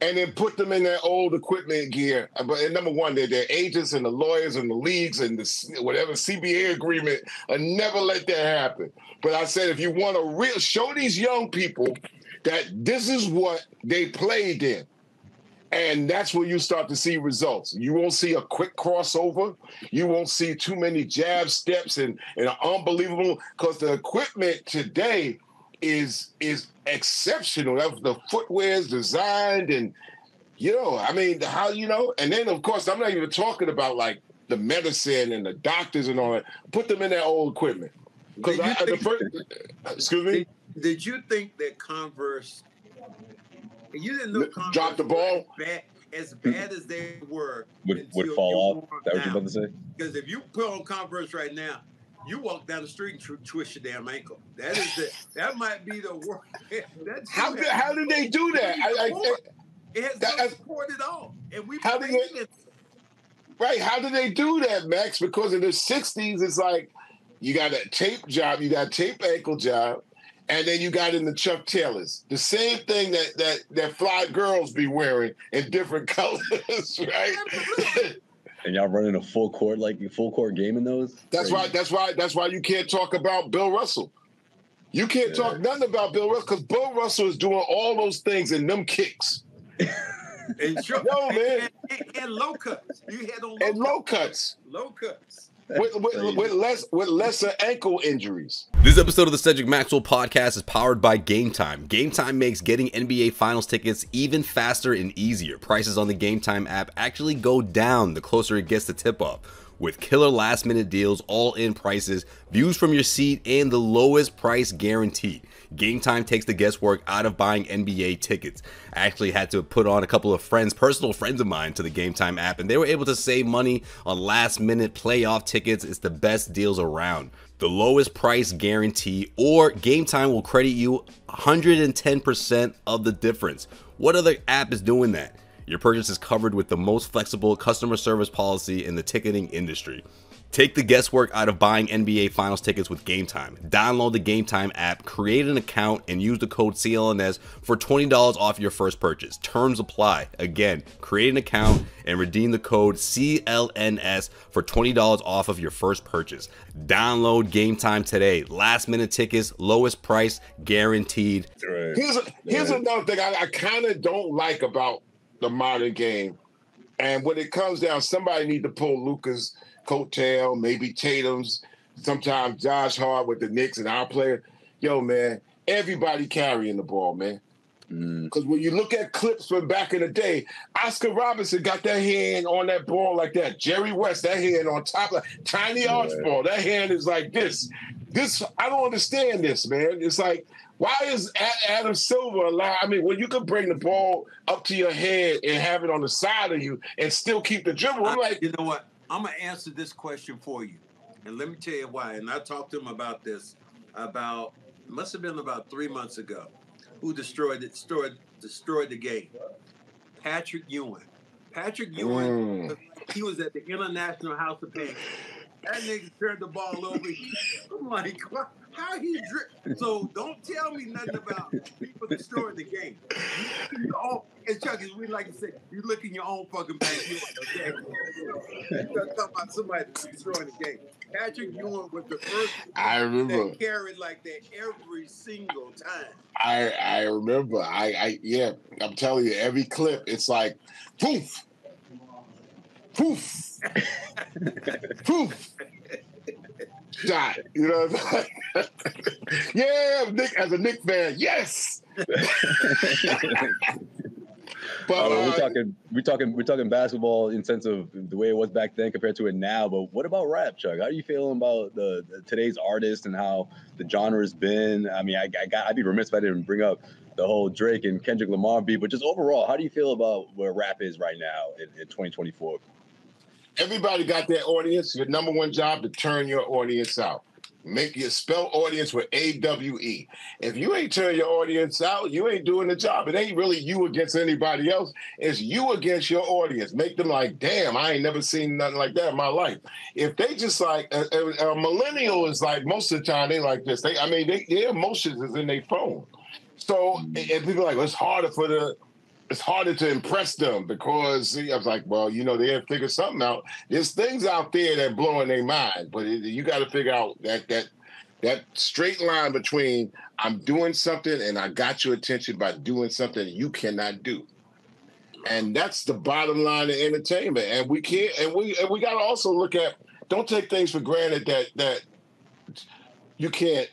and then put them in their old equipment gear. But number one, their agents and the lawyers and the leagues and the whatever CBA agreement, I never let that happen. But I said, if you want to show these young people that this is what they played in, and that's where you start to see results. You won't see a quick crossover. You won't see too many jab steps and unbelievable, because the equipment today is exceptional. The footwear is designed, and I mean, how and then of course I'm not even talking about like the medicine and the doctors and all that. Put them in their old equipment. Because excuse me. Did you think that Converse? You didn't know Converse dropped the ball as bad as they were would fall off. That was what you about to say. Because if you put on Converse right now, you walk down the street and twist your damn ankle. That might be the worst. How did they do that? It has no support at all. And we how did they do that, Max? Because in the 60s, it's like you got a tape job, you got a tape ankle job, and then you got in the Chuck Taylors. The same thing that fly girls be wearing in different colors, right? And y'all running a full court game in those? That's why you can't talk about Bill Russell. You can't talk nothing about Bill Russell, because Bill Russell is doing all those things in them kicks. Man. And low cuts. You had on low cuts. Low cuts. With lesser ankle injuries. This episode of the Cedric Maxwell podcast is powered by Game Time. Game Time makes getting NBA Finals tickets even faster and easier. Prices on the Game Time app actually go down the closer it gets to tip-off, with killer last-minute deals, all-in prices, views from your seat, and the lowest price guaranteed. Game Time takes the guesswork out of buying NBA tickets. I actually had to put on a couple of personal friends of mine, to the Game Time app, and they were able to save money on last-minute playoff tickets. It's the best deals around. The lowest price guarantee, or Game Time will credit you 110% of the difference. What other app is doing that? Your purchase is covered with the most flexible customer service policy in the ticketing industry. Take the guesswork out of buying NBA Finals tickets with Game Time. Download the Game Time app, create an account, and use the code CLNS for $20 off your first purchase. Terms apply. Again, create an account and redeem the code CLNS for $20 off of your first purchase. Download Game Time today. Last minute tickets, lowest price, guaranteed. Here's another thing I kind of don't like about the modern game. And when it comes down, somebody need to pull Luka's coattail, maybe Tatum's, sometimes Josh Hart with the Knicks and our player. Yo, man, everybody carrying the ball, man. Because when you look at clips from back in the day, Oscar Robertson got that hand on that ball like that. Jerry West, that hand on top, like Tiny Archibald, that hand is like this. I don't understand this, man. It's like, why is Adam Silver allowed? I mean, when you could bring the ball up to your head and have it on the side of you and still keep the dribble, I'm like, you know what? I'm going to answer this question for you. And let me tell you why. And I talked to him about this must have been about 3 months ago. Who destroyed the game? Patrick Ewing. Patrick Ewing, he was at the International House of Pancakes. That nigga turned the ball over. I'm like, what? How he dripped? So don't tell me nothing about people destroying the game. And Chucky, we like to say, you look in your own fucking backyard, okay? You're talking about somebody destroying the game. Patrick Ewing was the first that carried like that every single time. I remember. I'm telling you, every clip, it's like, poof. poof, poof, shot. You know what I'm saying? Yeah, Nick, as a Knicks fan, yes. But we're talking basketball in sense of the way it was back then compared to it now. But what about rap, Chuck? How are you feeling about the today's artists and how the genre has been? I mean, I'd be remiss if I didn't bring up the whole Drake and Kendrick Lamar beat. But just overall, how do you feel about where rap is right now in 2024? Everybody got their audience. Your number one job to turn your audience out. Make your spell audience with AWE. If you ain't turn your audience out, you ain't doing the job. It ain't really you against anybody else. It's you against your audience. Make them like, damn, I ain't never seen nothing like that in my life. If they just like, a millennial is like, most of the time they like this. Their emotions is in their phone. So, and people are like, well, it's harder to impress them because I was like, well, you know, they have to figure something out. There's things out there that blowing their mind, but you got to figure out that straight line between I'm doing something and I got your attention by doing something you cannot do. And that's the bottom line of entertainment. And we can't, and we got to also look at, don't take things for granted that you can't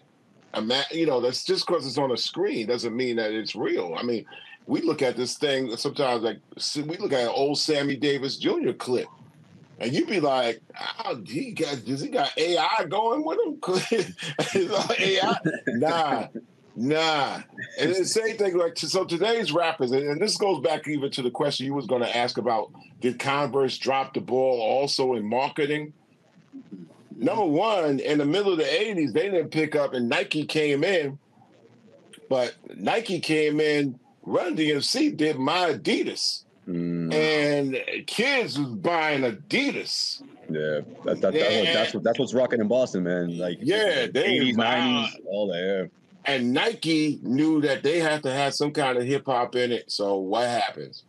imagine, you know, that's just because it's on a screen doesn't mean that it's real. I mean, we look at this thing sometimes like we look at an old Sammy Davis Jr. clip, and you be like, "Oh, does he got AI going with him? AI? Nah." And the same thing like so today's rappers, and this goes back even to the question you was going to ask about: did Converse drop the ball also in marketing? Number one, in the middle of the '80s, they didn't pick up, and Nike came in, but Nike came in. Run DMC did my Adidas, and kids was buying Adidas. Yeah, that's what's rocking in Boston, man. Like, yeah, they 80s, 90s, all that. Yeah. And Nike knew that they had to have some kind of hip hop in it. So what happens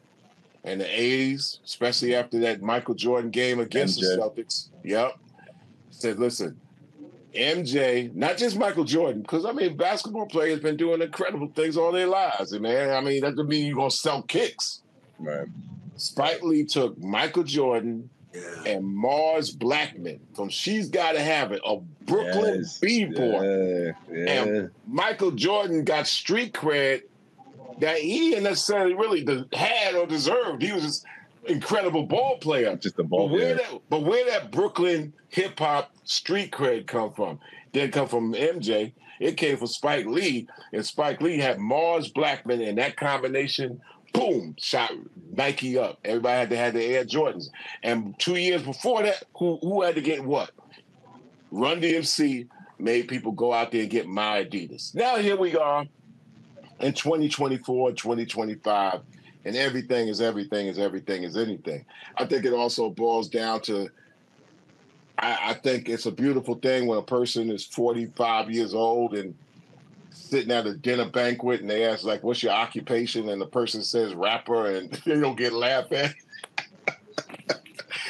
in the '80s, especially after that Michael Jordan game against the Celtics? Yep, said, listen. MJ, not just Michael Jordan, because, I mean, basketball players been doing incredible things all their lives, man. I mean, that doesn't mean you're going to sell kicks. Right. Spike Lee took Michael Jordan and Mars Blackman from She's Gotta Have It, a Brooklyn b-boy. Yeah. And Michael Jordan got street cred that he didn't necessarily really had or deserved. He was just incredible ball player. Just a ball player. But where that Brooklyn hip-hop street cred come from? Didn't come from MJ. It came from Spike Lee, and Spike Lee had Mars Blackman, and that combination, boom, shot Nike up. Everybody had to have the Air Jordans. And 2 years before that, who had to get what? Run DMC made people go out there and get my Adidas. Now here we are in 2024, 2025, and everything is anything. I think it also boils down to, I think it's a beautiful thing when a person is 45 years old and sitting at a dinner banquet and they ask, like, what's your occupation? And the person says rapper, and they don't get laughed at.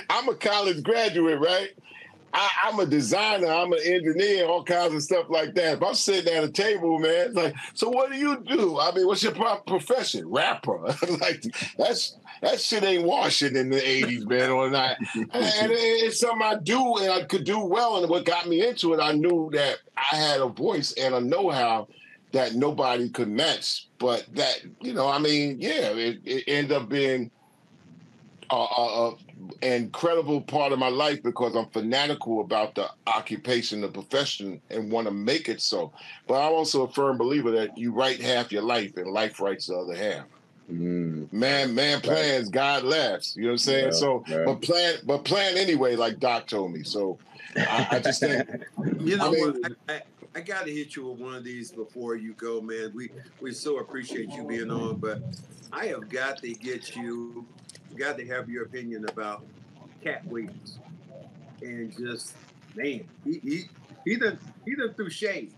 I'm a college graduate, right? I'm a designer, I'm an engineer, all kinds of stuff like that. If I'm sitting at a table, man, it's like, so what do you do? I mean, what's your profession? Rapper. Like, that shit ain't washing in the 80s, man, or not. And it's something I do and I could do well. And what got me into it, I knew that I had a voice and a know-how that nobody could match. But that, you know, I mean, yeah, it ended up being an incredible part of my life because I'm fanatical about the occupation, the profession, and want to make it so. But I'm also a firm believer that you write half your life and life writes the other half. Man plans, God laughs. You know what I'm saying? But plan anyway, like Doc told me. So I just think, you know, I got to hit you with one of these before you go, man. We so appreciate you being on, but I have got to get you. Got to have your opinion about Cat Williams, and just, man, he done threw shade.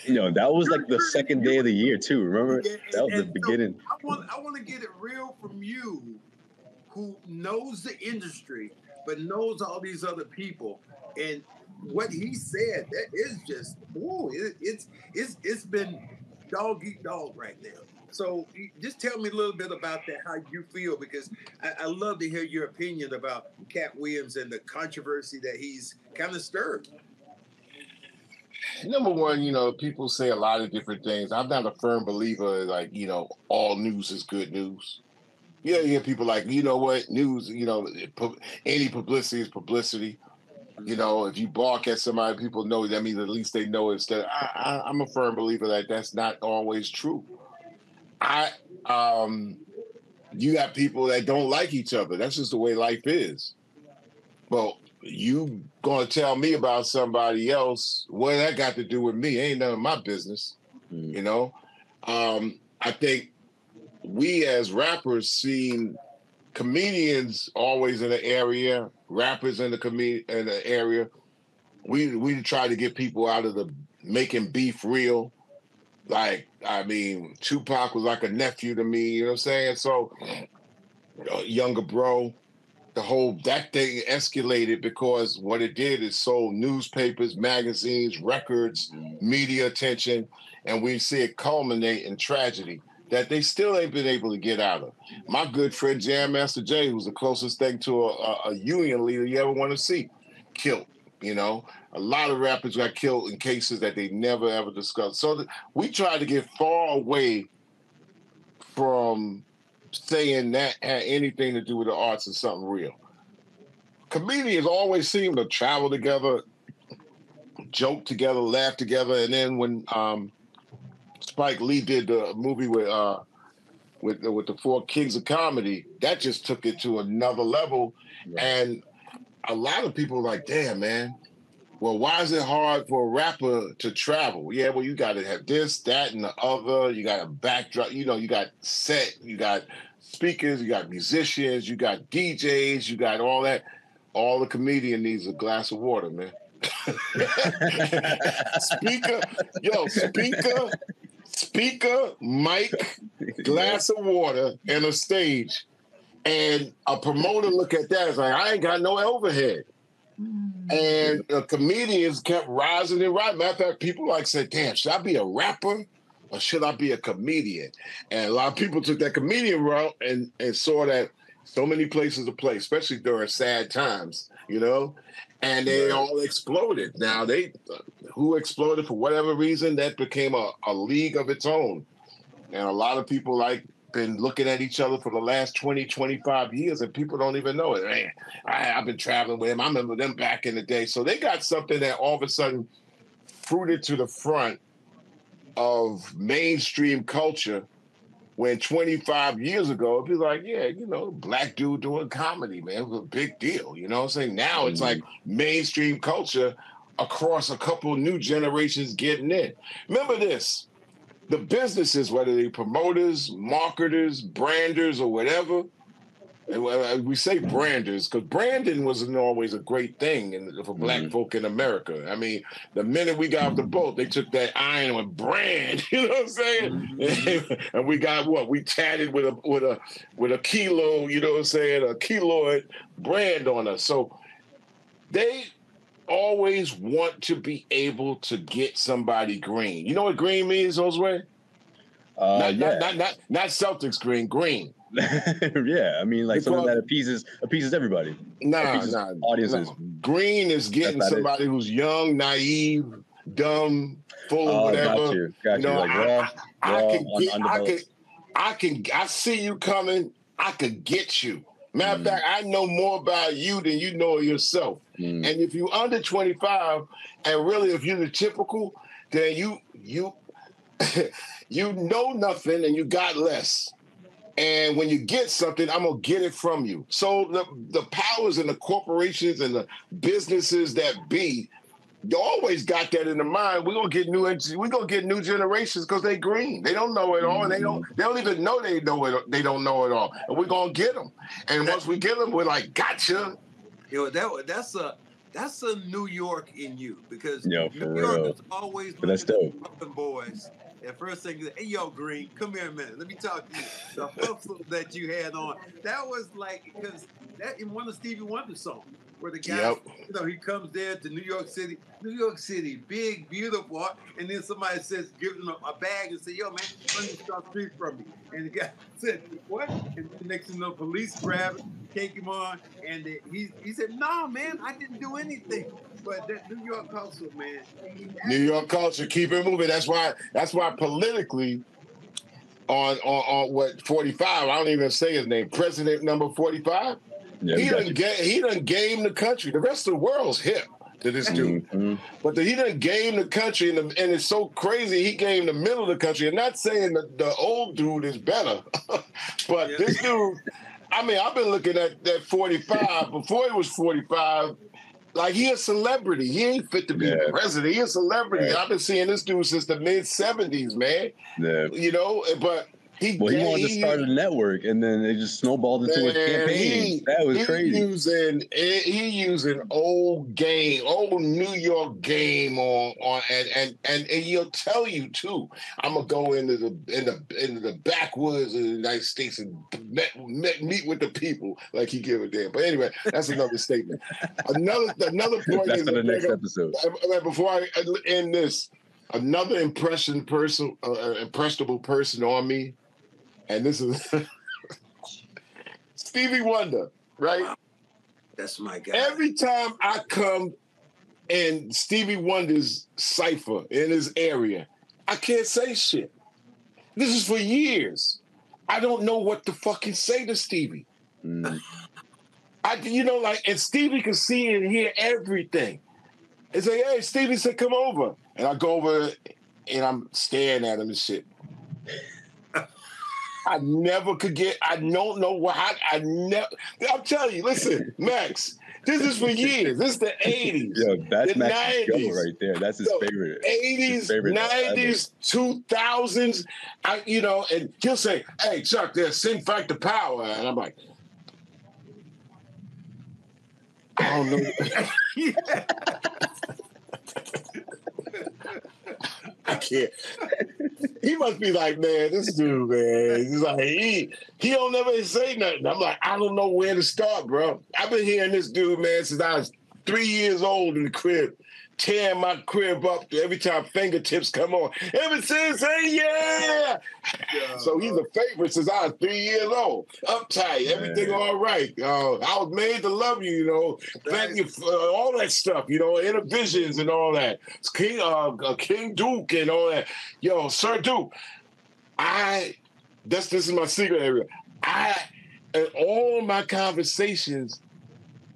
You know, that was like the second day of the year too. Remember, that was the beginning. So I want to get it real from you, who knows the industry but knows all these other people, and what he said. That is just, it's been dog eat dog right now. So just tell me a little bit about that, how you feel, because I love to hear your opinion about Cat Williams and the controversy that he's kind of stirred. Number one, people say a lot of different things. I'm not a firm believer, like, all news is good news. Yeah, you hear people like, you know what, news, any publicity is publicity. If you bark at somebody, people know, that means at least they know instead. I'm a firm believer that that's not always true. You got people that don't like each other. That's just the way life is. Well, you gonna tell me about somebody else? What that got to do with me? Ain't none of my business. I think we as rappers seen comedians always in the area, rappers in the area. We try to get people out of the making beef real. Like, I mean, Tupac was like a nephew to me, you know what I'm saying? So, younger bro, that thing escalated because what it did is sold newspapers, magazines, records, media attention, and we see it culminate in tragedy that they still ain't been able to get out of. My good friend Jam Master Jay, who's the closest thing to a union leader you ever want to see, killed. A lot of rappers got killed in cases that they never ever discussed. So we try to get far away from saying that had anything to do with the arts or something real. Comedians always seem to travel together, joke together, laugh together, and then when Spike Lee did the movie with the Four Kings of Comedy, that just took it to another level. Yeah. And a lot of people are like, damn, man, well, why is it hard for a rapper to travel? Yeah, well, you got to have this, that, and the other. You got a backdrop. You got set. You got speakers. You got musicians. You got DJs. You got all that. All the comedian needs a glass of water, man. Speaker, mic, glass of water, and a stage. And a promoter look at that, it's like, I ain't got no overhead. And the comedians kept rising and rising. Matter of fact, people said, damn, should I be a rapper or should I be a comedian? And a lot of people took that comedian route and saw that so many places to play, especially during sad times, and they all exploded. Now, who exploded for whatever reason, that became a league of its own. And a lot of people been looking at each other for the last 20, 25 years, and people don't even know it. Man, I've been traveling with them. I remember them back in the day. So they got something that all of a sudden fruited to the front of mainstream culture when 25 years ago, it'd be like, yeah, black dude doing comedy, man. It was a big deal. You know what I'm saying? Now it's like mainstream culture across a couple new generations getting in. Remember this. The businesses, whether they're promoters, marketers, branders, or whatever, and we say branders because branding wasn't always a great thing for black folk in America. I mean, the minute we got off the boat, they took that iron and brand, you know what I'm saying? And we got what? We tatted with a kilo, you know what I'm saying? A keloid brand on us. So they always want to be able to get somebody green. You know what green means, Josue? Not Celtics green. Yeah, I mean, something that appeases everybody. Audiences. Green is getting somebody who's young, naive, dumb, full of whatever. Got you. I see you coming. I could get you. Matter of fact, I know more about you than you know of yourself. And if you're under 25, and really if you're the typical, then you you know nothing and you got less. And when you get something, I'm going to get it from you. So the powers and the corporations and the businesses that be, you always got that in the mind. We're gonna get new generations because they green. They don't know it all, and they don't even know they know it. They don't know it all, and we're gonna get them. And once we get them, we're like, gotcha. That's a New York in you because New York is always looking at the boys at first thing, hey, yo, Green, come here a minute. Let me talk to you. The hustle that you had on, that was like, because that in one of Stevie Wonder's songs, where the guy, he comes there to New York City, big, beautiful, and then somebody says, give him a bag and say, yo, man, run this cross the street from me. And the guy said, what? And the next thing you know, police grab him, take him on, and he said, no, man, I didn't do anything. But that New York hustle, man. New York culture, keep it moving. That's why politically, on what 45, I don't even say his name, President number 45. Yeah, he done game the country. The rest of the world's hip to this dude. Mm-hmm. But he done game the country, and it's so crazy. He game the middle of the country. I'm not saying that the old dude is better, but this dude, I mean, I've been looking at that 45. Before he was 45, like, he a celebrity. He ain't fit to be president. He a celebrity. Right. I've been seeing this dude since the mid-'70s, man. Yeah. You know, but... He wanted to start a network, and then it just snowballed into a campaign. That was crazy. He using old New York game on and he'll tell you too. I'm gonna go into the backwoods of the United States and meet with the people, like he give a damn. But anyway, that's another statement. Another point that's for the next episode. Before I end this, another impressionable person on me. And this is Stevie Wonder, right? That's my guy. Every time I come in Stevie Wonder's cipher in his area, I can't say shit. This is for years. I don't know what to fucking say to Stevie. And Stevie can see and hear everything. And say, hey, Stevie said, come over. And I go over and I'm staring at him and shit. I never could get, I don't know why, I'm telling you, listen, Max, this is for years. This is the 80s. Yeah, that's Max's show right there. That's his favorite. 80s, 90s, 2000s, and he'll say, hey, Chuck, there's Sing Factor Power. And I'm like, I don't know. I can't. He must be like, man, this dude, man. He's like, he don't never say nothing. I'm like, I don't know where to start, bro. I've been hearing this dude, man, since I was 3 years old in the crib, tearing my crib up every time fingertips come on. Ever since, hey, yeah. So he's a favorite since I was 3 years old. Uptight, everything all right. I was made to love you, Thank you for all that stuff, Inner Visions and all that. King Duke and all that. Yo, Sir Duke, this is my secret area. In all my conversations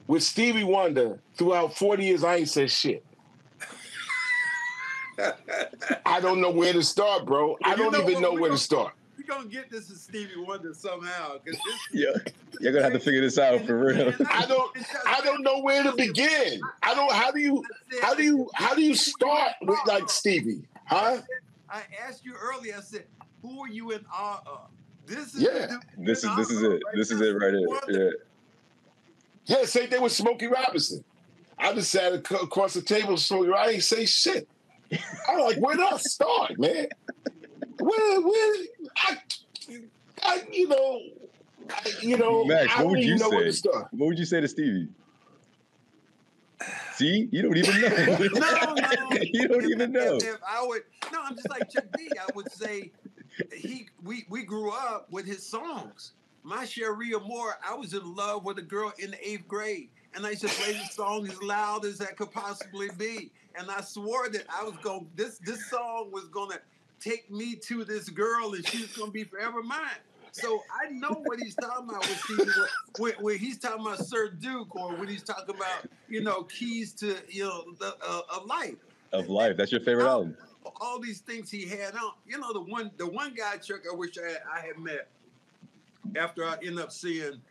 with Stevie Wonder throughout 40 years, I ain't said shit. I don't know where to start, bro. I don't even know where to start. We're going to get this to Stevie Wonder somehow. You're going to have to figure this out for real. I don't know where to begin. How do you start with like Stevie? Huh? I asked you earlier, I said, who are you in awe of? This is it. This is it right here. Yeah, same thing with Smokey Robinson. I just sat across the table with Smokey. I ain't say shit. I'm like, where do I start, man? Max, I don't even know where to say? start. What would you say to Stevie? See, you don't even know. No. You don't even know. I'm just like Chuck D. I would say we grew up with his songs. My Cherie Moore, I was in love with a girl in the 8th grade. And I used to play the song as loud as that could possibly be. And I swore that I was this song was going to take me to this girl and she was going to be forever mine. So I know what he's talking about with Stevie, when he's talking about Sir Duke, or when he's talking about, keys to, of life. Of life. That's your favorite album. All these things he had on. The one guy, Chuck, I wish I had met after I ended up seeing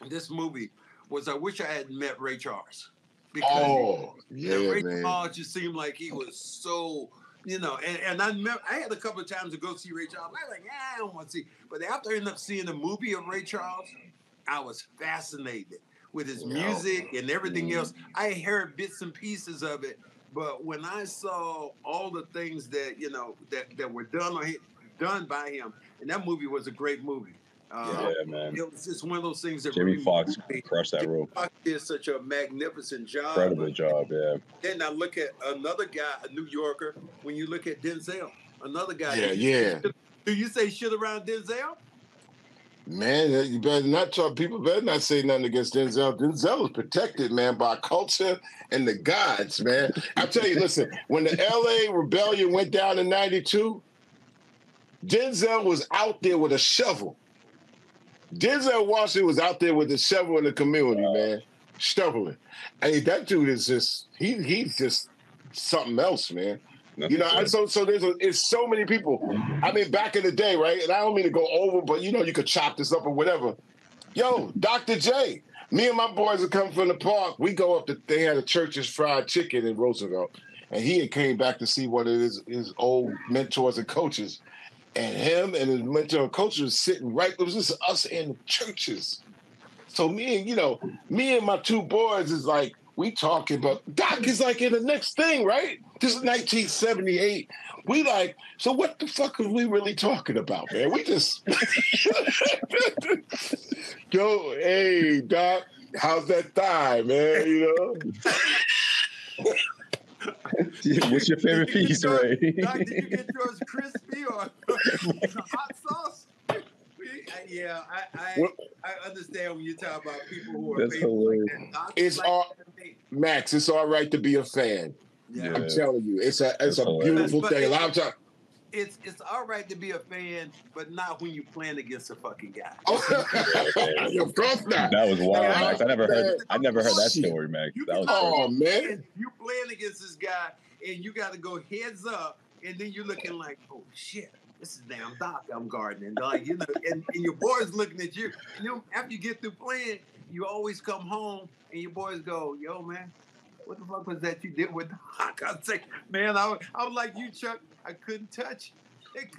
this movie was I wish I had met Ray Charles. Because Ray Charles just seemed like he was so, and I remember I had a couple of times to go see Ray Charles. I was like, I don't want to see. But after I ended up seeing the movie of Ray Charles, I was fascinated with his music and everything else. I heard bits and pieces of it, But when I saw all the things that that were done by him, and that movie was a great movie. Man. It was just one of those things that Jimmy Fox crushed that role. Fox did such a magnificent job. Incredible job, yeah. Then I look at another guy, a New Yorker. When you look at Denzel, another guy. Do you say shit around Denzel? Man, you better not talk. People better not say nothing against Denzel. Denzel is protected, man, by culture and the gods, man. I tell you, listen, when the LA Rebellion went down in '92, Denzel was out there with a shovel. Denzel Washington was out there with a shovel in the community, man, shoveling. Hey, that dude is just, he's just something else, man. You know, so it's so many people. I mean, back in the day, right? And I don't mean to go over, but you could chop this up or whatever. Yo, Dr. J, me and my boys would come from the park. We go up they had a Church's Fried Chicken in Roosevelt, and he had came back to see one of his old mentors and coaches. And him and his mentor and coach was sitting right. It was just us in the churches. So me and my two boys is like, we talking, but Doc is like in the next thing, right? This is 1978. We like, so what the fuck are we really talking about, man? We just yo, hey Doc, how's that thigh, man? You know. What's your favorite piece, Ray? Doc, did you get yours crispy or hot sauce? Yeah, I understand when you talk about people who are hilarious. Like that. It's all Max. It's all right to be a fan. Yeah. I'm telling you, it's a beautiful thing. A lot of times. It's all right to be a fan, but not when you're playing against a fucking guy. Of course not. That was wild, Max. I never heard that story, Max. Man. You playing against this guy, and you got to go heads up, and then you're looking like, oh shit, this is damn Doc I'm guarding, and like and your boys looking at you. After you get through playing, you always come home, and your boys go, yo man, what the fuck was that you did with Doc? I say, man, I was like you, Chuck. I couldn't touch.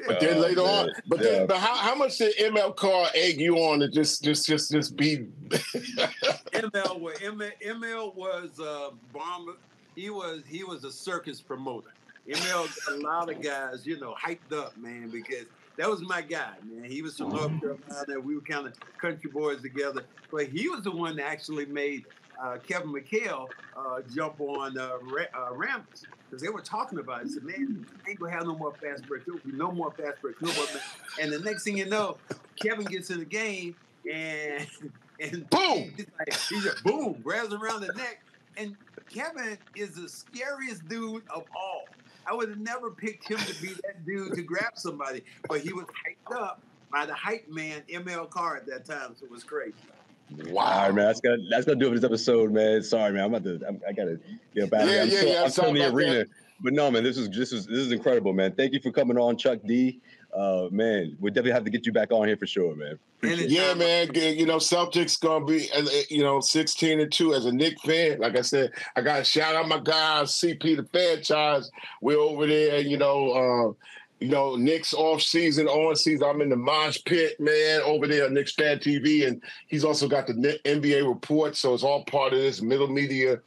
But then later on, but how much did ML Carr egg you on to just be? ML was bomber. He was a circus promoter. ML got a lot of guys, hyped up, man, because that was my guy, man. He was from North Carolina. We were kind of country boys together, but he was the one that actually made Kevin McHale jump on Rambles. Because they were talking about it. He said, man, ain't going to have no more fast break. There'll be no more fast break. And the next thing you know, Kevin gets in the game and boom! He just boom, grabs around the neck. And Kevin is the scariest dude of all. I would have never picked him to be that dude to grab somebody. But he was hyped up by the hype man, ML Carr at that time. So it was crazy. Wow, all right, man, that's gonna do it for this episode, man. Sorry, man, I gotta get back. I'm still in the arena, but no, man, this is incredible, man. Thank you for coming on, Chuck D. Man, we definitely have to get you back on here for sure, man. Yeah, man. Celtics gonna be 16-2 as a Knicks fan. Like I said, I gotta shout out my guys, CP the franchise. We're over there, Knicks off season, on season. I'm in the mosh pit, man, over there on Knicks Fan TV, and he's also got the NBA report, so it's all part of this middle media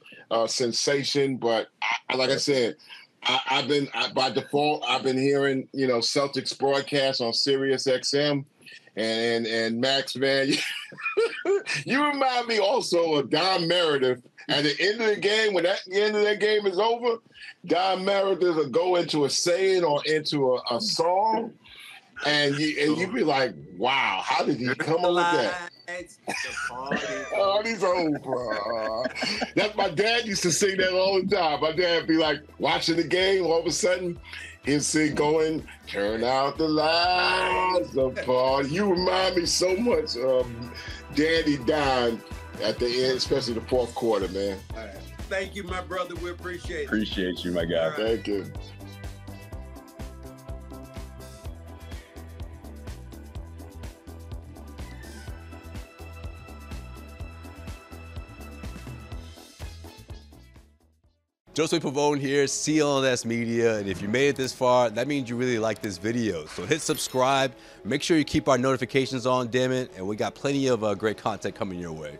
sensation. But like I said, I've been by default. I've been hearing Celtics broadcast on Sirius XM, and Max, man, you remind me also of Don Meredith. At the end of the game, when the end of that game is over, Don Meredith will go into a saying or into a song, and you be like, wow, how did he come up with that? Party's over. That's my dad used to sing that all the time. My dad would be like watching the game, all of a sudden he'd sing going, turn out the lights, the party. You remind me so much of Daddy Don at the end, especially the fourth quarter, man. All right. Thank you, my brother. We appreciate it. Appreciate you, my guy. Right. Thank you. Josue Pavon here, CLNS Media, and if you made it this far, that means you really like this video. So hit subscribe, make sure you keep our notifications on, damn it, and we got plenty of great content coming your way.